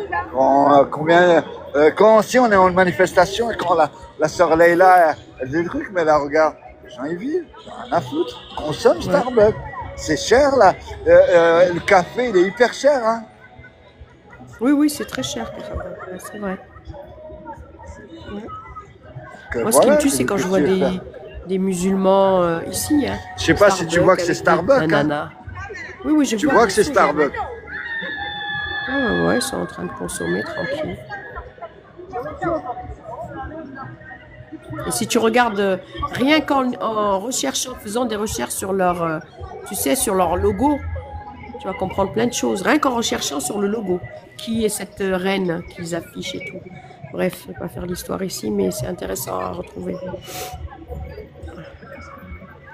Quand si on est en manifestation et quand la sœur Leïla, elle dit le truc, mais là, regarde, les gens, ils vivent, ils ont rien à foutre. Consomme Starbucks. C'est cher, là. Le café, il est hyper cher, hein. Oui, oui, c'est très cher, c'est vrai. Ouais. Moi, ce qui me tue, c'est quand je vois des musulmans ici. Hein. Je sais pas si tu vois que c'est Starbucks. Hein. Oui, oui, je tu vois que c'est Starbucks. Ouais, ils sont en train de consommer tranquille. Et si tu regardes, rien qu'en recherchant, faisant des recherches sur leur, tu sais, sur leur logo, tu vas comprendre plein de choses. Rien qu'en recherchant sur le logo, qui est cette reine qu'ils affichent et tout. Bref, je ne vais pas faire l'histoire ici, mais c'est intéressant à retrouver.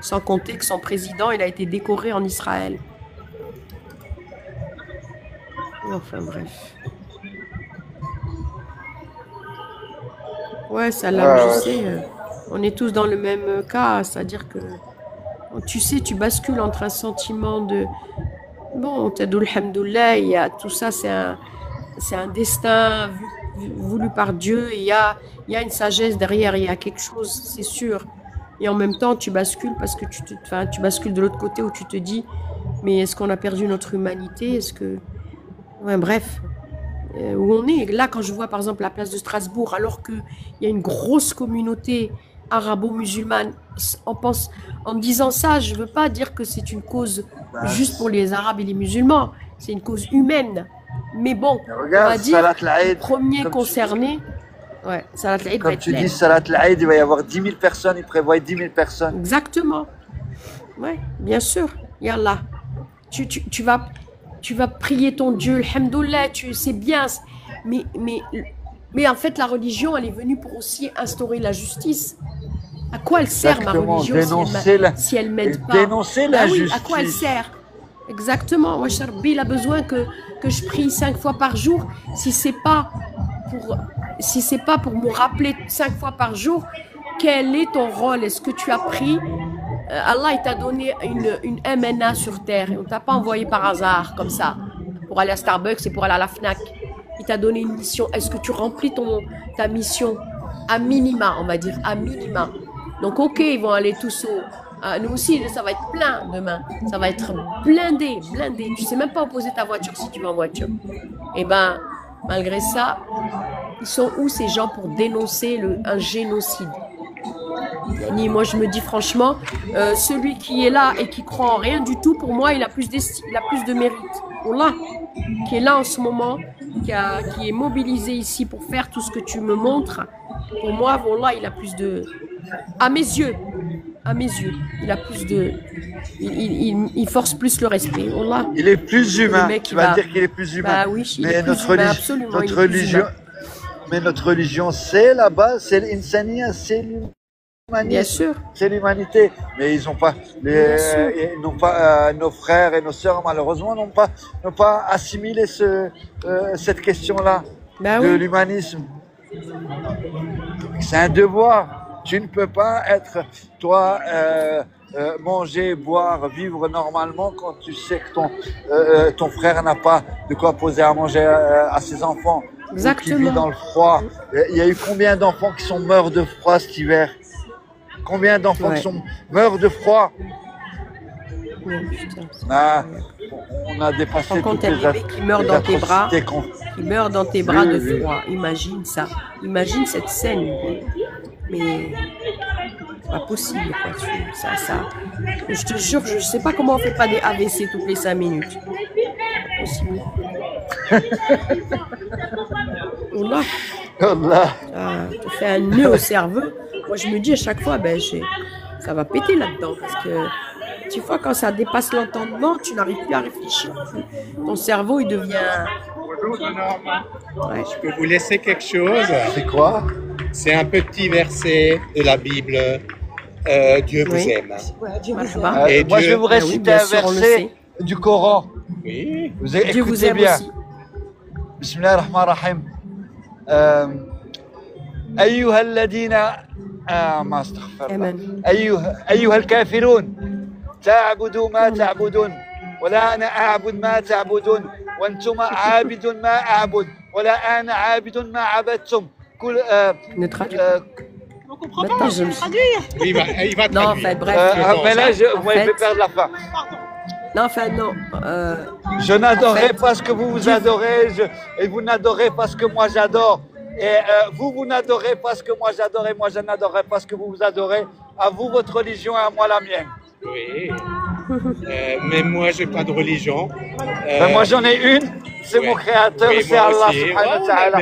Sans compter que son président, il a été décoré en Israël. Enfin, bref. Ouais, ça là, je sais. On est tous dans le même cas, c'est-à-dire que, tu sais, tu bascules entre un sentiment de... Bon, Tadoul Hamdoullah, il y a tout ça, c'est un destin voulu par Dieu, et il y a une sagesse derrière, il y a quelque chose, c'est sûr. Et en même temps, tu bascules parce que tu bascules de l'autre côté où tu te dis, mais est-ce qu'on a perdu notre humanité? Est-ce que... Ouais, bref, où on est. Là, quand je vois par exemple la place de Strasbourg, alors qu'il y a une grosse communauté arabo-musulmane, en disant ça, je ne veux pas dire que c'est une cause juste pour les Arabes et les musulmans, c'est une cause humaine. Mais bon, regarde, on va dire, Salat l'Aïd, les premiers concernés, ouais, Salat l'Aïd va comme être tu plein. dis, Salat l'Aïd, il va y avoir 10 000 personnes, ils prévoient 10 000 personnes. Exactement. Ouais, bien sûr. Yallah. Tu vas prier ton Dieu, alhamdoulilah, c'est bien. Mais en fait, la religion, elle est venue pour aussi instaurer la justice. À quoi elle sert, Exactement, ma religion, si elle m'aide pas? Dénoncer Ben oui, l'injustice. à quoi elle sert? Exactement. Moi, Rabbi, il a besoin que je prie 5 fois par jour. Si c'est pas pour me rappeler 5 fois par jour, quel est ton rôle? Est-ce que tu as pris Allah, il t'a donné une MNA sur terre. On ne t'a pas envoyé par hasard, comme ça, pour aller à Starbucks et pour aller à la FNAC. Il t'a donné une mission. Est-ce que tu remplis ta mission à minima, on va dire, à minima? Donc, ok, ils vont aller tous nous aussi, ça va être plein demain. Ça va être blindé. Tu ne sais même pas opposer ta voiture si tu vas en voiture. Et ben, malgré ça, ils sont où ces gens pour dénoncer un génocide? Moi, je me dis franchement, celui qui est là et qui croit en rien du tout, pour moi, il a plus de mérite. Wallah, qui est là en ce moment, qui est mobilisé ici pour faire tout ce que tu me montres, pour moi, Wallah, il a plus de... À mes yeux, il a plus de... Il force plus le respect. Wallah. Il est plus humain. Tu vas dire qu'il est plus humain. Bah oui, il mais est plus humain, absolument. Notre religion, c'est la base, c'est l'insania, c'est l'humanité. Bien sûr. C'est l'humanité. Mais ils n'ont pas, nos frères et nos sœurs, malheureusement, n'ont pas assimilé cette question-là de l'humanisme. C'est un devoir. Tu ne peux pas être, toi, manger, boire, vivre normalement quand tu sais que ton frère n'a pas de quoi poser à manger à ses enfants? Exactement. Qui vit dans le froid. Il y a eu combien d'enfants qui sont morts de froid cet hiver? Combien d'enfants qui meurent de froid? Ah, on a dépassé toutes les qui meurt dans tes bras, qui meurt dans tes bras de froid. Imagine ça. Imagine cette scène. Mais c'est pas possible, quoi. Ça. Je te jure, je sais pas comment on fait pas des AVC toutes les 5 minutes. Pas possible. Wallah. Ça te fait un nœud au cerveau. Moi, je me dis à chaque fois, ça va péter là-dedans. Parce que tu vois, quand ça dépasse l'entendement, tu n'arrives plus à réfléchir. Ton cerveau, il devient... Ouais. Je peux vous laisser quelque chose. C'est quoi? C'est un petit verset de la Bible. Dieu vous aime. Dieu vous aime. Et moi, je vais vous réciter un verset du Coran. Oui. Vous écoutez bien. Bismillah ar-Rahman ar-Rahim. أيها الذين ما استغفر الله أيها الكافرون تعبدوا ما تعبدون ولا أنا أعبد ما تعبدون وأنتم عابد ما أعبد ولا أنا عابد ما عبدتم كل Ne traduis pas. Maintenant, je me il va non, en fait, bref. Mais là, vous m'avez fait perdre la fin. Non, enfin, non. Je n'adorerai pas ce que vous adorez, et vous n'adorez pas ce que moi j'adore. Et vous n'adorez pas ce que moi j'adore, et moi je n'adorerai pas ce que vous adorez. À vous votre religion, et à moi la mienne. Oui. Mais moi, j'ai pas de religion. Moi, j'en ai une. C'est mon créateur, c'est Allah subhanahu wa ta'ala.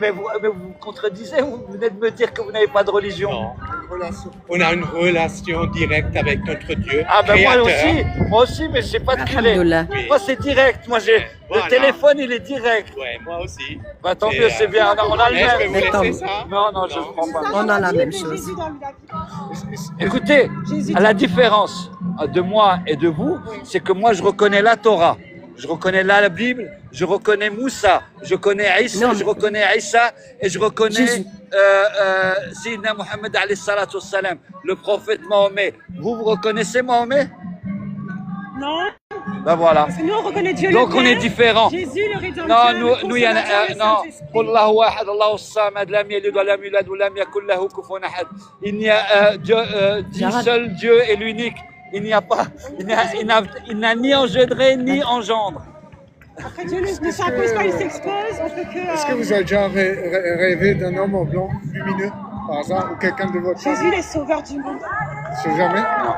Mais vous vous contredisez, vous venez de me dire que vous n'avez pas de religion. Non. On a une relation directe avec notre Dieu. Ah ben moi aussi, mais j'ai pas de clé. Moi c'est direct, le téléphone il est direct. Ouais, moi aussi. Bah tant mieux, c'est bien, on a le même. Je peux vous laisser ça? Non, je ne prends pas. On a la même chose. Écoutez, à la différence de moi et de vous, c'est que moi je reconnais la Torah. Je reconnais la Bible, je reconnais Moussa, je reconnais Issa, et je reconnais Sayyidina Muhammad alayhi salatu wassalam, le prophète Mahomet. Vous reconnaissez Mahomet? Non. Ben voilà. Parce que nous on reconnaît Dieu. Donc on est différents. Jésus le Rédempteur. Non, nous il y en a non. Allahu wahad, Allahu samad, lam yalid wa lam yulad wa lam yakul lahu kufuwan ahad. Il n'y a d'un seul Dieu est l'unique. Il n'y a pas, il n'a ni engendré ni engendre. Après Dieu ne s'impose pas, il s'expose. Est-ce que vous avez déjà rêvé d'un homme en blanc lumineux, par hasard, ou quelqu'un de votre famille? Jésus est sauveur du monde. C'est jamais? Non.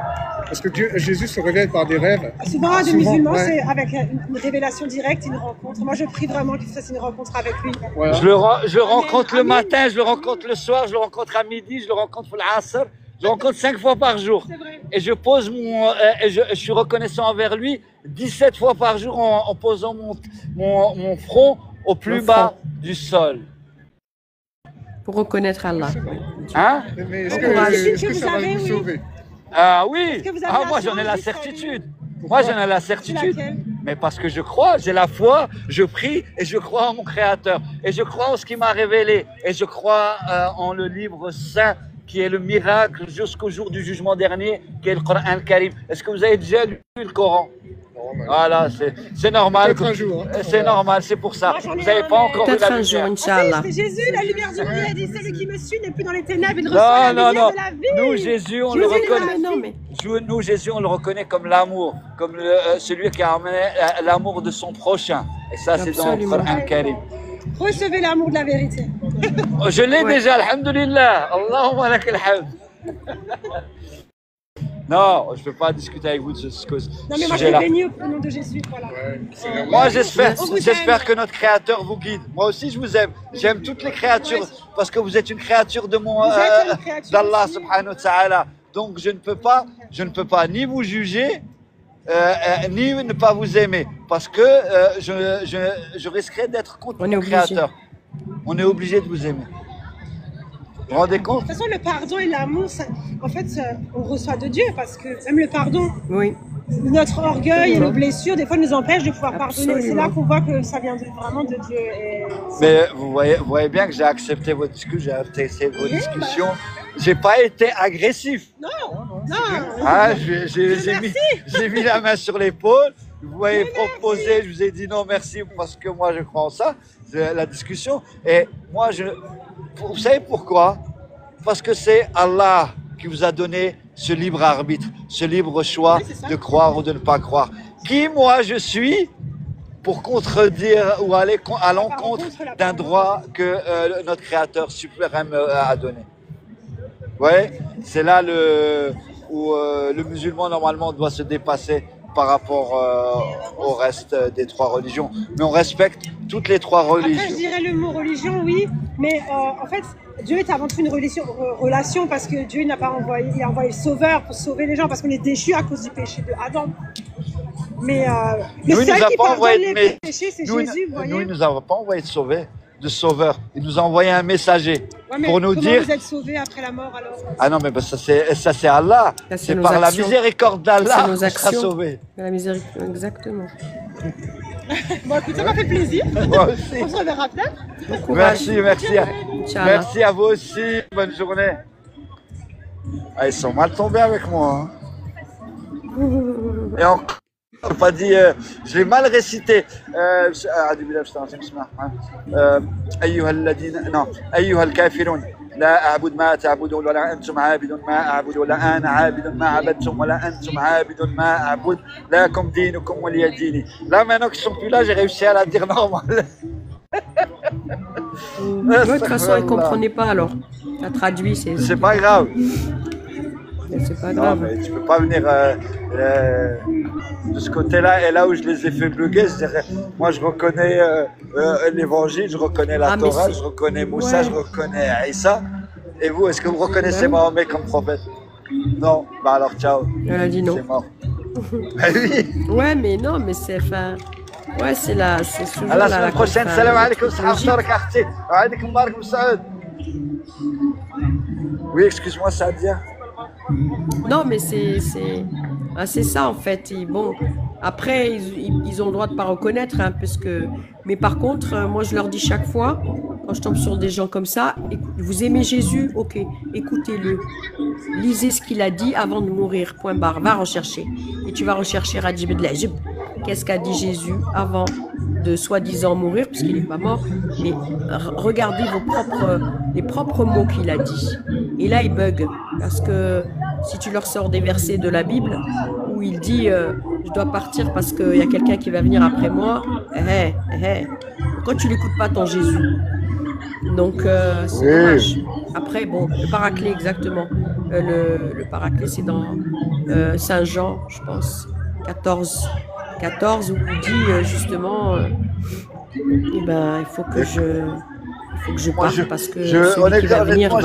Parce que Jésus se révèle par des rêves. Souvent, des musulmans, c'est avec une révélation directe, une rencontre. Moi, je prie vraiment qu'il fasse une rencontre avec lui. Voilà. Je le rencontre le matin, je le rencontre le soir, je le rencontre à midi, je le rencontre pour l'Asr. Je le rencontre 5 fois par jour. Et je pose je suis reconnaissant envers lui 17 fois par jour en posant mon front au plus bas du sol. Pour reconnaître Allah. Hein? Mais est-ce que ça va vous sauver? Ah oui. Moi j'en ai la certitude. Moi j'en ai la certitude. Mais parce que je crois, j'ai la foi, je prie et je crois en mon Créateur. Et je crois en ce qu'il m'a révélé. Et je crois en le livre saint, qui est le miracle jusqu'au jour du jugement dernier, qui est le Coran al-Karim. Est-ce que vous avez déjà lu le Coran? Voilà, c'est normal. C'est normal, c'est pour ça. Vous n'avez pas encore lu la lumière. Inch'Allah. C'est Jésus, la lumière du monde. Il a dit, celui qui me suit n'est plus dans les ténèbres, il reçoit la lumière de la vie. Nous, Jésus, on le reconnaît. Nous, Jésus, on le reconnaît comme l'amour, comme celui qui a amené l'amour de son prochain. Et ça, c'est dans le Coran al-Karim. Recevez l'amour de la vérité. Je l'ai déjà, alhamdoulilah. Allahumma lak al-hamd. Non, je ne peux pas discuter avec vous de ce sujet-là. Non, mais moi, je vais béni au nom de Jésus. Voilà. Moi, j'espère que notre Créateur vous guide. Moi aussi, je vous aime. J'aime toutes les créatures parce que vous êtes une créature de d'Allah subhanahu wa ta'ala. Donc, je ne peux pas ni vous juger, ni ne pas vous aimer, parce que je risquerais d'être contre mon Créateur. On est obligé de vous aimer. Vous vous rendez compte? De toute façon, le pardon et l'amour, en fait, on reçoit de Dieu, parce que même le pardon, notre orgueil et nos blessures, des fois, nous empêchent de pouvoir pardonner. C'est là qu'on voit que ça vient vraiment de Dieu. Mais vous voyez bien que j'ai accepté vos discussions, j'ai accepté vos discussions. J'ai pas été agressif. Non. Ah, j'ai mis la main sur l'épaule. Vous m'avez proposé, je vous ai dit non merci parce que moi je crois en ça, c'est la discussion. Et moi, vous savez pourquoi? Parce que c'est Allah qui vous a donné ce libre arbitre, ce libre choix de croire ou de ne pas croire. Qui moi je suis pour contredire ou aller à l'encontre d'un droit que notre Créateur suprême a donné? Vous voyez, c'est là où le musulman normalement doit se dépasser par rapport au reste des trois religions. Mais on respecte toutes les trois religions. Après, je dirais le mot religion, oui, mais en fait, Dieu est avant tout une relation parce que Dieu n'a pas envoyé, il a envoyé le Sauveur pour sauver les gens parce qu'on est déchus à cause du péché de Adam. Mais le seul qui pardonne les péchés, c'est Jésus, vous voyez. Nous, il ne nous a pas envoyé de sauveur. Il nous a envoyé un messager pour nous dire. Comment vous êtes sauvés après la mort alors? Ah non, mais ça c'est Allah. C'est par la miséricorde d'Allah qu'on sera sauvés. La miséricorde, exactement. Bon, écoute, ça m'a fait plaisir. Moi aussi. On se reverra peut-être. Merci. Merci à vous aussi. Bonne journée. Ah, ils sont mal tombés avec moi. Hein. Et encore. Pas dit, je l'ai mal récité. أيها الكافرون لا أعبد ما تعبدون ولا أنتم عابدون ما أعبد ولا أنا عابد ما عبدتم ولا أنتم عابدون ما أعبد لكم دينكم ولي ديني. Là maintenant qu'ils sont plus là, j'ai réussi à la dire normal. De toute façon, ils ne comprenaient pas alors. Ça traduit, c'est pas grave. C'est pas grave. Non, mais tu peux pas venir de ce côté-là. Et là où je les ai fait bugger, je dirais, moi je reconnais l'évangile, je reconnais la Torah, je reconnais Moussa, je reconnais Issa. Et vous, est-ce que vous reconnaissez Mahomet comme prophète? Non. Bah alors ciao. Elle a dit non. C'est mort. Bah oui. Ouais, mais non, mais c'est enfin. Ouais, c'est là, c'est souvent à la semaine prochaine. Salam alaikum, oui, excuse-moi, Sadia. Non, mais c'est ça en fait. Et bon, après, ils ont le droit de pas reconnaître, hein, parce que. Mais par contre, moi, je leur dis chaque fois, quand je tombe sur des gens comme ça, vous aimez Jésus, ok, écoutez-le, lisez ce qu'il a dit avant de mourir. Point barre. Va rechercher. Et tu vas rechercher Rajib de l'Égypte. Qu'est-ce qu'a dit Jésus avant de soi-disant mourir, puisqu'il n'est pas mort, mais regardez les propres mots qu'il a dit. Et là, il bug, parce que si tu leur sors des versets de la Bible, où il dit je dois partir parce qu'il y a quelqu'un qui va venir après moi, pourquoi tu n'écoutes pas ton Jésus? Donc, c'est dommage. Après, bon, le paraclet, exactement. Le paraclet, c'est dans Saint Jean, je pense, 14, où il dit justement, eh ben, il faut que je parte parce que celui qui va venir va...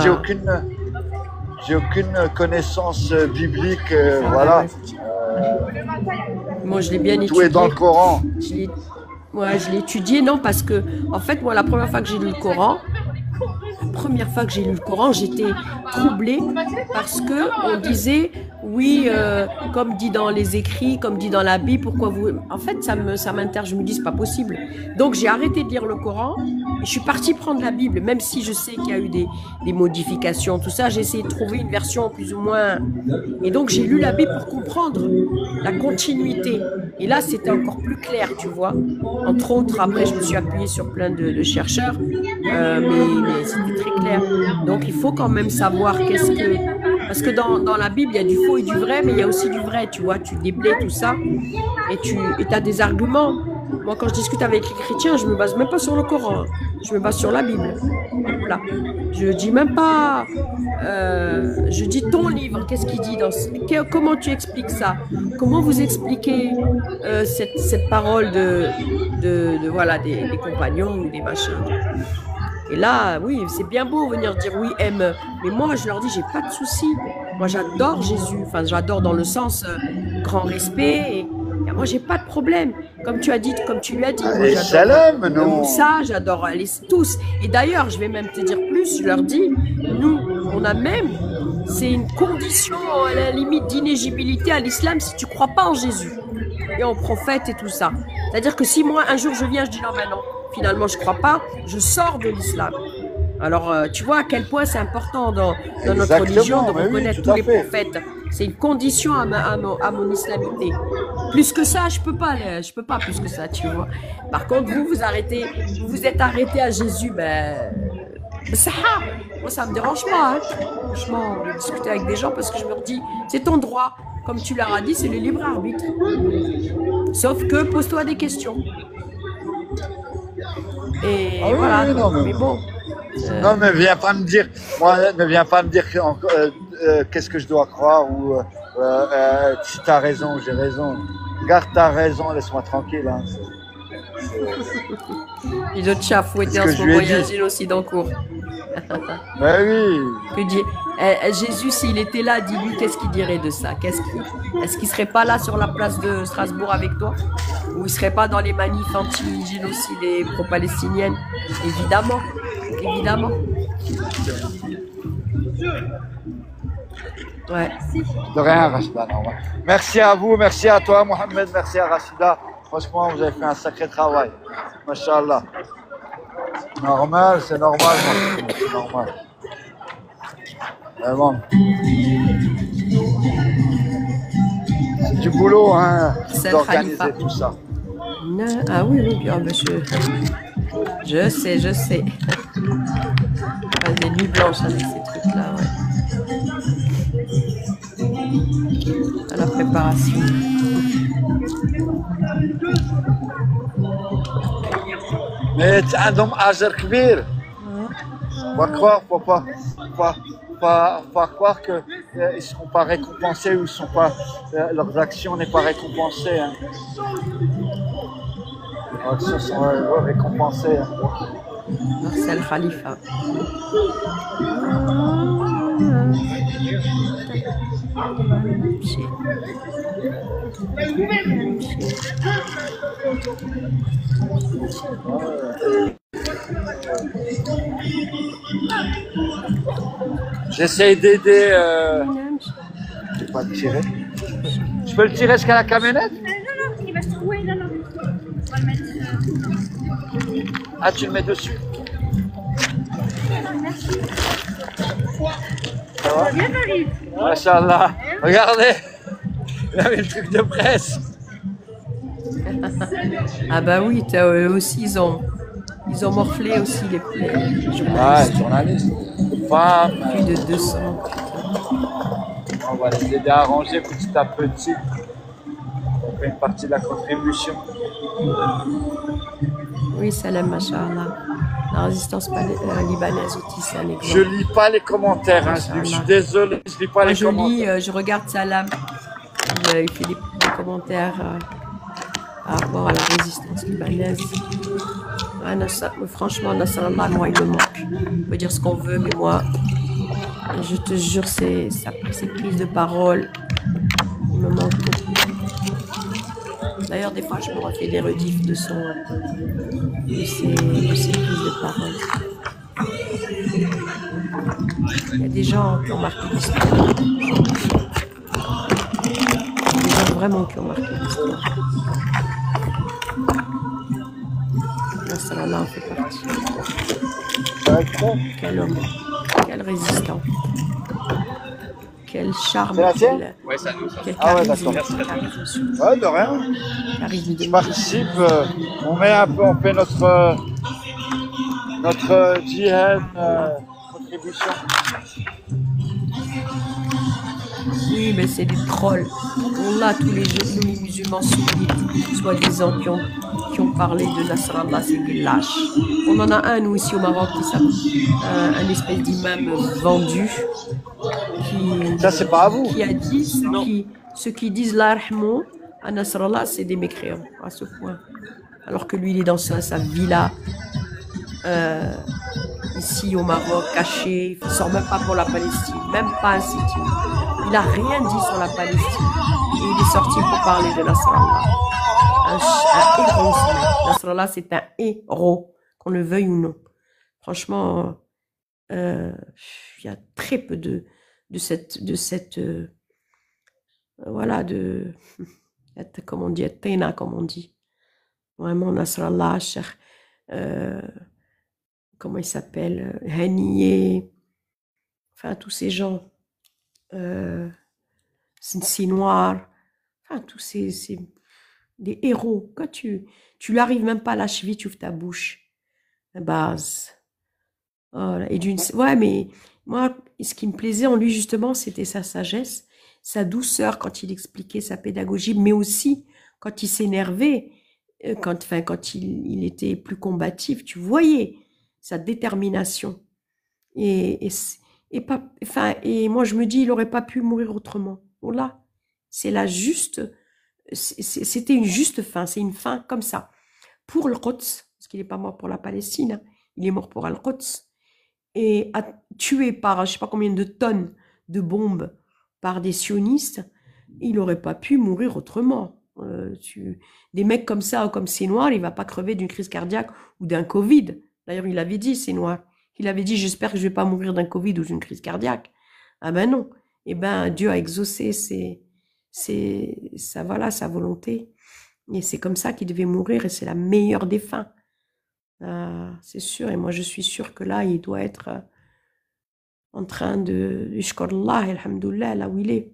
j'ai aucune connaissance biblique, voilà. Moi, je l'ai bien étudié. Tout est dans le Coran. Je l'ai étudié, non, parce que, en fait, moi, la première fois que j'ai lu le Coran, j'étais troublée parce que on disait, oui, comme dit dans les écrits, comme dit dans la Bible, pourquoi vous... En fait, ça m'interroge, je me dis, c'est pas possible. Donc, j'ai arrêté de lire le Coran et je suis partie prendre la Bible, même si je sais qu'il y a eu des modifications, tout ça, j'ai essayé de trouver une version plus ou moins... Et donc, j'ai lu la Bible pour comprendre la continuité. Et là, c'était encore plus clair, tu vois. Entre autres, après, je me suis appuyée sur plein de chercheurs, mais c'était très clair. Donc, il faut quand même savoir qu'est-ce que... Parce que dans la Bible, il y a du faux et du vrai, mais il y a aussi du vrai, tu vois. Tu déblais tout ça et tu as des arguments. Moi, quand je discute avec les chrétiens, je me base même pas sur le Coran. Je me base sur la Bible. Voilà. Je dis même pas... je dis ton livre, qu'est-ce qu'il dit comment tu expliques ça? Comment vous expliquez cette parole voilà, des compagnons ou des machins? Et là, oui, c'est bien beau venir dire oui, aime. Mais moi, je leur dis, j'ai pas de souci. Moi, j'adore Jésus. Enfin, j'adore dans le sens grand respect. Et moi, j'ai pas de problème. Comme tu as dit, comme tu lui as dit. J'adore Moussa, j'adore tous. Et d'ailleurs, je vais même te dire plus. Je leur dis, nous, on a même, c'est une condition à la limite d'inéligibilité à l'islam si tu crois pas en Jésus et en prophète et tout ça. C'est-à-dire que si moi, un jour, je viens, je dis non, ben non. Finalement, je ne crois pas, je sors de l'islam. Alors, tu vois à quel point c'est important dans notre religion de reconnaître tous les prophètes. C'est une condition à mon islamité. Plus que ça, je peux pas plus que ça, tu vois. Par contre, vous vous êtes arrêté à Jésus, ben, ça, moi, ça me dérange pas, hein. Franchement, de discuter avec des gens parce que je me dis, c'est ton droit. Comme tu leur as dit, c'est le libre arbitre. Sauf que pose-toi des questions. Et Ah oui, voilà. oui, non, Mais bon. Non, ne viens pas me dire, ne viens pas me dire qu'est-ce que je dois croire ou si tu as raison ou j'ai raison. Garde ta raison, laisse-moi tranquille. Hein. Les autres chats fouettés C'est en ce que ce je lui moment, ai il y a un dit. génocide en cours. Ben oui. Que Jésus, s'il était là, dis-lui, qu'est-ce qu'il dirait de ça? Est-ce qu'il serait pas là sur la place de Strasbourg avec toi? Ou il serait pas dans les manifs anti-génocide et pro-palestiniennes? Évidemment, évidemment. Ouais. De rien, Rachida. Normal. Merci à vous, merci à toi, Mohamed, merci à Rachida. Franchement, vous avez fait un sacré travail. Masha'Allah. Normal, c'est normal, c'est normal. Vraiment. C'est du boulot, hein, d'organiser tout ça. Non, ah oui, oui, bien, je sais. Ah, des nuits blanches avec ces trucs-là, ouais. À la préparation. Mais عندهم أجر كبير. Faut croire, faut pas croire que ils seront pas récompensés ou ils sont pas leurs actions n'est pas récompensées. Hein. Leurs actions sont récompensées. Hein. Marcel Khalifa. J'essaie d'aider. Je peux pas le tirer. Je peux le tirer jusqu'à la camionnette? Ah, tu le mets dessus? Ça va? Machallah. Regardez. Il a mis le truc de presse. Ah bah oui, eux aussi, ils ont morflé aussi les journalistes. Femmes. Plus de 200. On va les aider à ranger petit à petit. On fait une partie de la contribution. Oui, salam, machallah. La résistance libanaise aussi, c'est un exemple. Je lis pas les commentaires, hein. Je suis désolé, je lis pas les commentaires. Je regarde Salam. Il fait des commentaires par rapport à la résistance libanaise. Ah, franchement, Nasrallah, moi, il me manque. On peut dire ce qu'on veut, mais moi, je te jure, ces prises de parole, il me manque beaucoup. D'ailleurs, des fois, je me refais des rediffs de ses prises de parole. Il y a des gens qui ont marqué l'histoire. Des gens vraiment qui ont marqué l'histoire. Nasrallah en fait partie. Quel homme, quel résistant. Quel charme. C'est la tienne? Ouais, ça nous. Ah ouais, d'accord. Ouais, de rien. Je participe, on fait notre djihad contribution. Oui, mais c'est des trolls. On a tous les musulmans sunnites, soi-disant, qui ont parlé de Nasrallah, c'est des lâches. On en a un, nous, ici au Maroc, qui s'appelle un espèce d'imam vendu. Ça, c'est pas à vous. Qui a dit ceux qui disent l'arhmo à Nasrallah, c'est des mécréants, à ce point. Alors que lui, il est dans sa villa, ici au Maroc, caché. Il ne sort même pas pour la Palestine, même pas un sit-in. Il n'a rien dit sur la Palestine. Et il est sorti pour parler de Nasrallah. Un héros, ce mec. Nasrallah, c'est un héros, qu'on le veuille ou non. Franchement, il y a très peu de cette voilà, comme on dit, Taina, comme on dit. Vraiment, Nasrallah, Cheikh, comment il s'appelle, Haniye, enfin, tous ces gens. c'est noir. Enfin, tous des héros. Quand tu n'arrives même pas à la cheville, tu ouvres ta bouche. La base. Voilà. Ouais, mais moi, ce qui me plaisait en lui, justement, c'était sa sagesse, sa douceur quand il expliquait sa pédagogie, mais aussi quand il s'énervait, quand il était plus combatif, tu voyais sa détermination. Et moi, je me dis, il n'aurait pas pu mourir autrement. Voilà. C'était une juste fin. C'est une fin comme ça. Pour le Quds, parce qu'il n'est pas mort pour la Palestine, hein, il est mort pour Al-Quds, et tué par je ne sais pas combien de tonnes de bombes par des sionistes, il n'aurait pas pu mourir autrement. Des mecs comme ça, ou comme c'est noir, il ne va pas crever d'une crise cardiaque ou d'un Covid. D'ailleurs, il avait dit, c'est noir. Il avait dit, j'espère que je ne vais pas mourir d'un Covid ou d'une crise cardiaque. Ah ben non. Eh ben, Dieu a exaucé sa volonté. Et c'est comme ça qu'il devait mourir, et c'est la meilleure des fins. C'est sûr, et moi je suis sûre que là, il doit être en train de Ishqallah, alhamdoulilah, là où il est.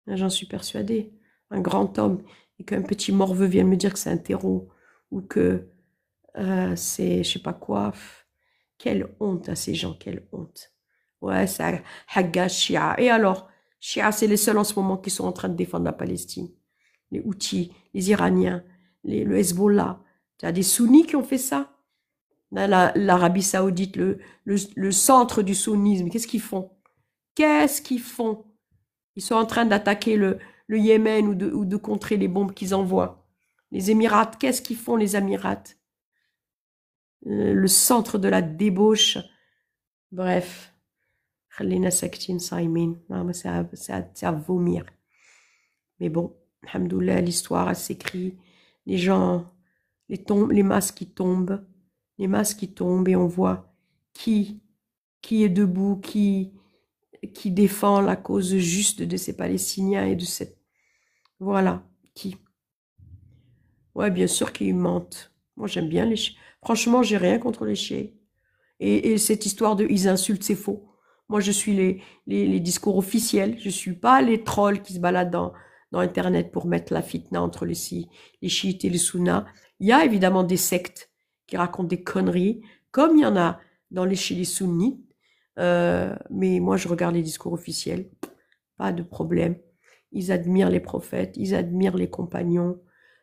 J'en suis persuadée. Un grand homme, et qu'un petit morveux vienne me dire que c'est un terreau, ou que c'est je sais pas quoi. Quelle honte à ces gens, quelle honte. Ouais, c'est Hagga Shia. Et alors, Shia, c'est les seuls en ce moment qui sont en train de défendre la Palestine. Les Houthis, les Iraniens, le Hezbollah. Tu as des sunnis qui ont fait ça. L'Arabie Saoudite, le centre du sunnisme, qu'est-ce qu'ils font? Qu'est-ce qu'ils font? Ils sont en train d'attaquer le Yémen ou de contrer les bombes qu'ils envoient. Les Émirats, qu'est-ce qu'ils font les Émirats? Le centre de la débauche. Bref. C'est à vomir. Mais bon, alhamdoulilah, l'histoire, elle s'écrit. Les gens, les masses qui tombent. Les masses qui tombent, et on voit qui est debout, qui défend la cause juste de ces Palestiniens et de cette... Voilà, qui. Ouais, bien sûr qu'ils mentent. Moi, j'aime bien les chiites. Franchement, j'ai rien contre les chiites. Et cette histoire de « ils insultent », c'est faux. Moi, je suis les discours officiels. Je ne suis pas les trolls qui se baladent dans Internet pour mettre la fitna entre les chiites et les sunnas. Il y a évidemment des sectes qui racontent des conneries, comme il y en a chez les sunnites. Mais moi, je regarde les discours officiels. Pas de problème. Ils admirent les prophètes, ils admirent les compagnons.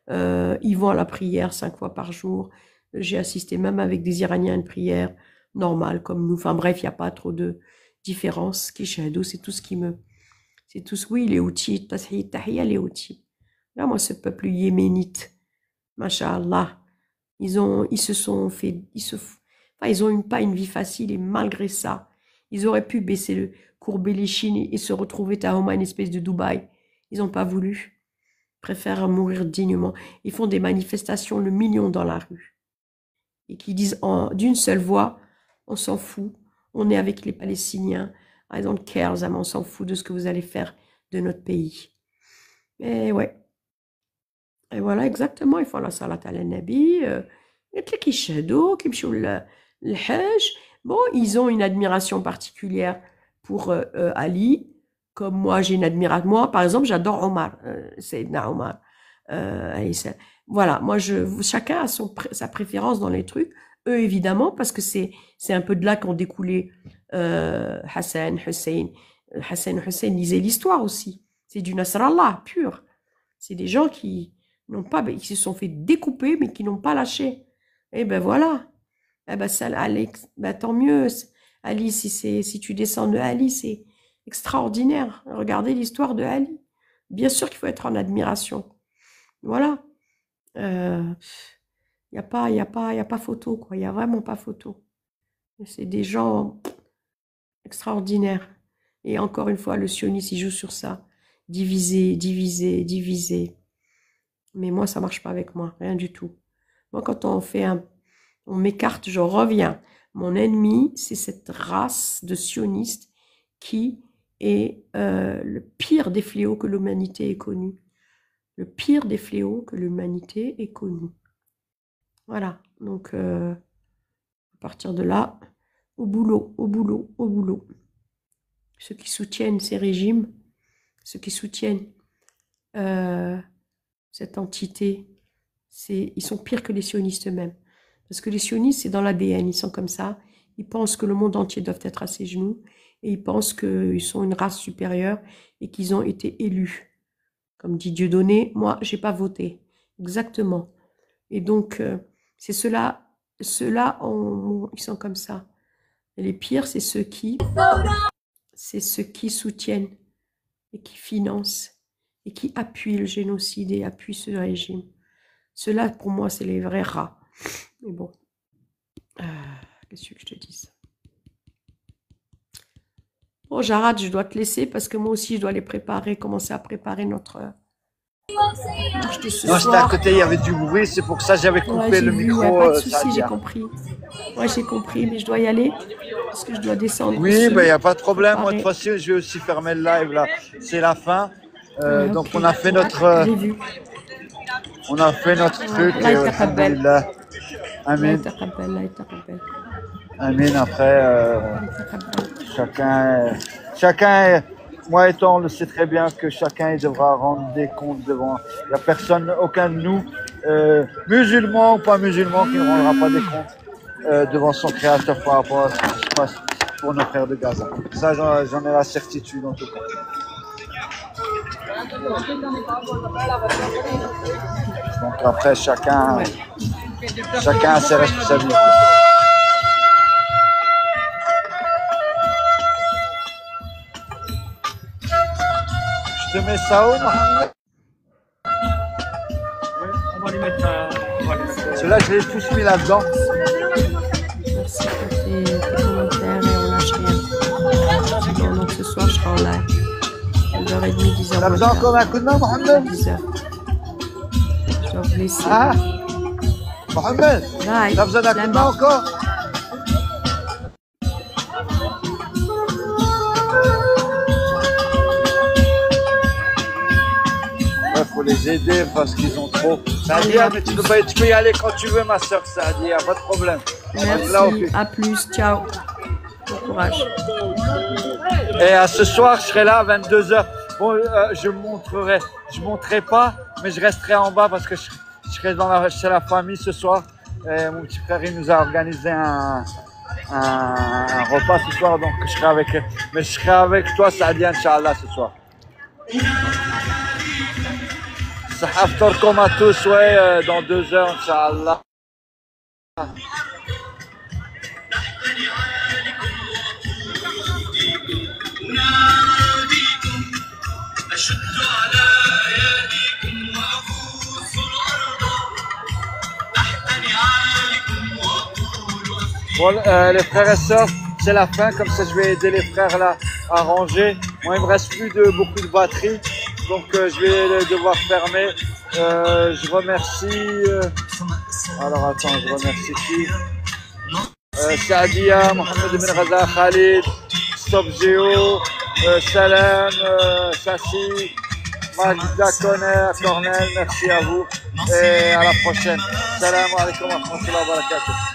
Ils vont à la prière 5 fois par jour. J'ai assisté même avec des Iraniens à une prière normale comme nous. Enfin bref, il n'y a pas trop de différence. Kishahdo, c'est tout ce qui me... C'est tout ce... Oui, les Houthis, tahiyya, les Houthis. Là, moi, ce peuple yéménite, masha'Allah, ils ont pas une vie facile, et malgré ça, ils auraient pu courber les chines et se retrouver Tahoma, une espèce de Dubaï. Ils n'ont pas voulu. Ils préfèrent mourir dignement. Ils font des manifestations, le million dans la rue. Et qui disent d'une seule voix, on s'en fout, on est avec les Palestiniens, I don't care, on s'en fout de ce que vous allez faire de notre pays. Et ouais. Et voilà, exactement, ils font la salat à la Nabi, bon, ils ont une admiration particulière pour Ali, comme moi j'ai une admiration. Moi, par exemple, j'adore Omar, Sayyidina Omar. Voilà, moi, chacun a sa préférence dans les trucs. Eux, évidemment, parce que c'est un peu de là qu'ont découlé Hassan, Hussein. Hassan, Hussein lisaient l'histoire aussi. C'est du Nasrallah pur. C'est des gens qui se sont fait découper, mais qui n'ont pas lâché. Et ben voilà. Eh ben, ça, Alex, ben, tant mieux. Ali, si tu descends de Ali, c'est extraordinaire. Regardez l'histoire de Ali. Bien sûr qu'il faut être en admiration. Voilà. Il n'y a pas photo, quoi. Il n'y a vraiment pas photo. C'est des gens extraordinaires. Et encore une fois, le sionisme, il joue sur ça. Diviser, diviser, diviser. Mais moi, ça ne marche pas avec moi. Rien du tout. Moi, quand on m'écarte, je reviens. Mon ennemi, c'est cette race de sionistes qui est le pire des fléaux que l'humanité ait connu. Le pire des fléaux que l'humanité ait connu. Voilà. Donc, à partir de là, au boulot, au boulot, au boulot. Ceux qui soutiennent ces régimes ceux qui soutiennent cette entité, ils sont pires que les sionistes eux-mêmes. Parce que les sionistes, c'est dans l'ADN, ils sont comme ça. Ils pensent que le monde entier doit être à ses genoux. Et ils pensent qu'ils sont une race supérieure et qu'ils ont été élus. Comme dit Dieudonné, moi, j'ai pas voté. Exactement. Et donc, c'est ceux-là, ils sont comme ça. Et les pires, c'est ceux qui soutiennent et qui financent et qui appuient le génocide et appuient ce régime. Ceux-là, pour moi, c'est les vrais rats. Mais bon, qu'est-ce que je te dise? Bon, Jarad, je dois te laisser parce que moi aussi, je dois les préparer, commencer à préparer notre marche de ce soir. Non, j'étais à côté, il y avait du bruit, c'est pour ça que j'avais coupé le micro. Pas de souci, j'ai compris. Ouais, j'ai compris, mais je dois y aller parce que je dois descendre. Oui, il n'y a pas de problème. Moi, de toute façon, je vais aussi fermer le live là. C'est la fin. Donc, on a fait notre... on a fait notre truc. Amen. Amen. Après, chacun, moi étant, on le sait très bien que chacun il devra rendre des comptes devant. Il n'y a personne, aucun de nous, musulmans ou pas musulmans, qui ne rendra pas des comptes devant son créateur par rapport à ce qui se passe pour nos frères de Gaza. Ça, j'en ai la certitude en tout cas. Donc après, chacun a ses responsabilités. Je te mets ça où, Mohamed? Oui, on va lui mettre ça. Ceux-là, je les ai tous mis là-dedans. Merci pour tes commentaires et on lâche rien. Donc ce soir, je serai en live. 11h30, 10h. T'as besoin encore d'un coup de main, Mohamed? 10h. Je dois vous laisser. Ah, Mohamed, t'as besoin d'un coup de main encore? Il faut les aider parce qu'ils ont trop. Sadia, mais tu peux y aller quand tu veux, ma soeur, Sadia, pas de problème. Merci, à plus, ciao. Bon courage. Et à ce soir, je serai là à 22h. Bon, je montrerai pas, mais je resterai en bas parce que je serai chez la famille ce soir. Et mon petit frère, il nous a organisé un repas ce soir, donc je serai avec eux. Mais je serai avec toi, Sadia, Inch'Allah, ce soir. Aftercom à tous, ouais, dans 2 heures, Inch'Allah. Bon, les frères et sœurs, c'est la fin, comme ça je vais aider les frères là à ranger. Moi, il me reste plus beaucoup de batterie, donc je vais devoir fermer. Je remercie. Alors attends, je remercie qui? Sadia, Mohamed Ben Raza, Khalid, Stop Géo, Salam, Sassi, Magda Cornel, merci à vous et à la prochaine. Salam alaikum wa rahmatullahi wa barakatuh.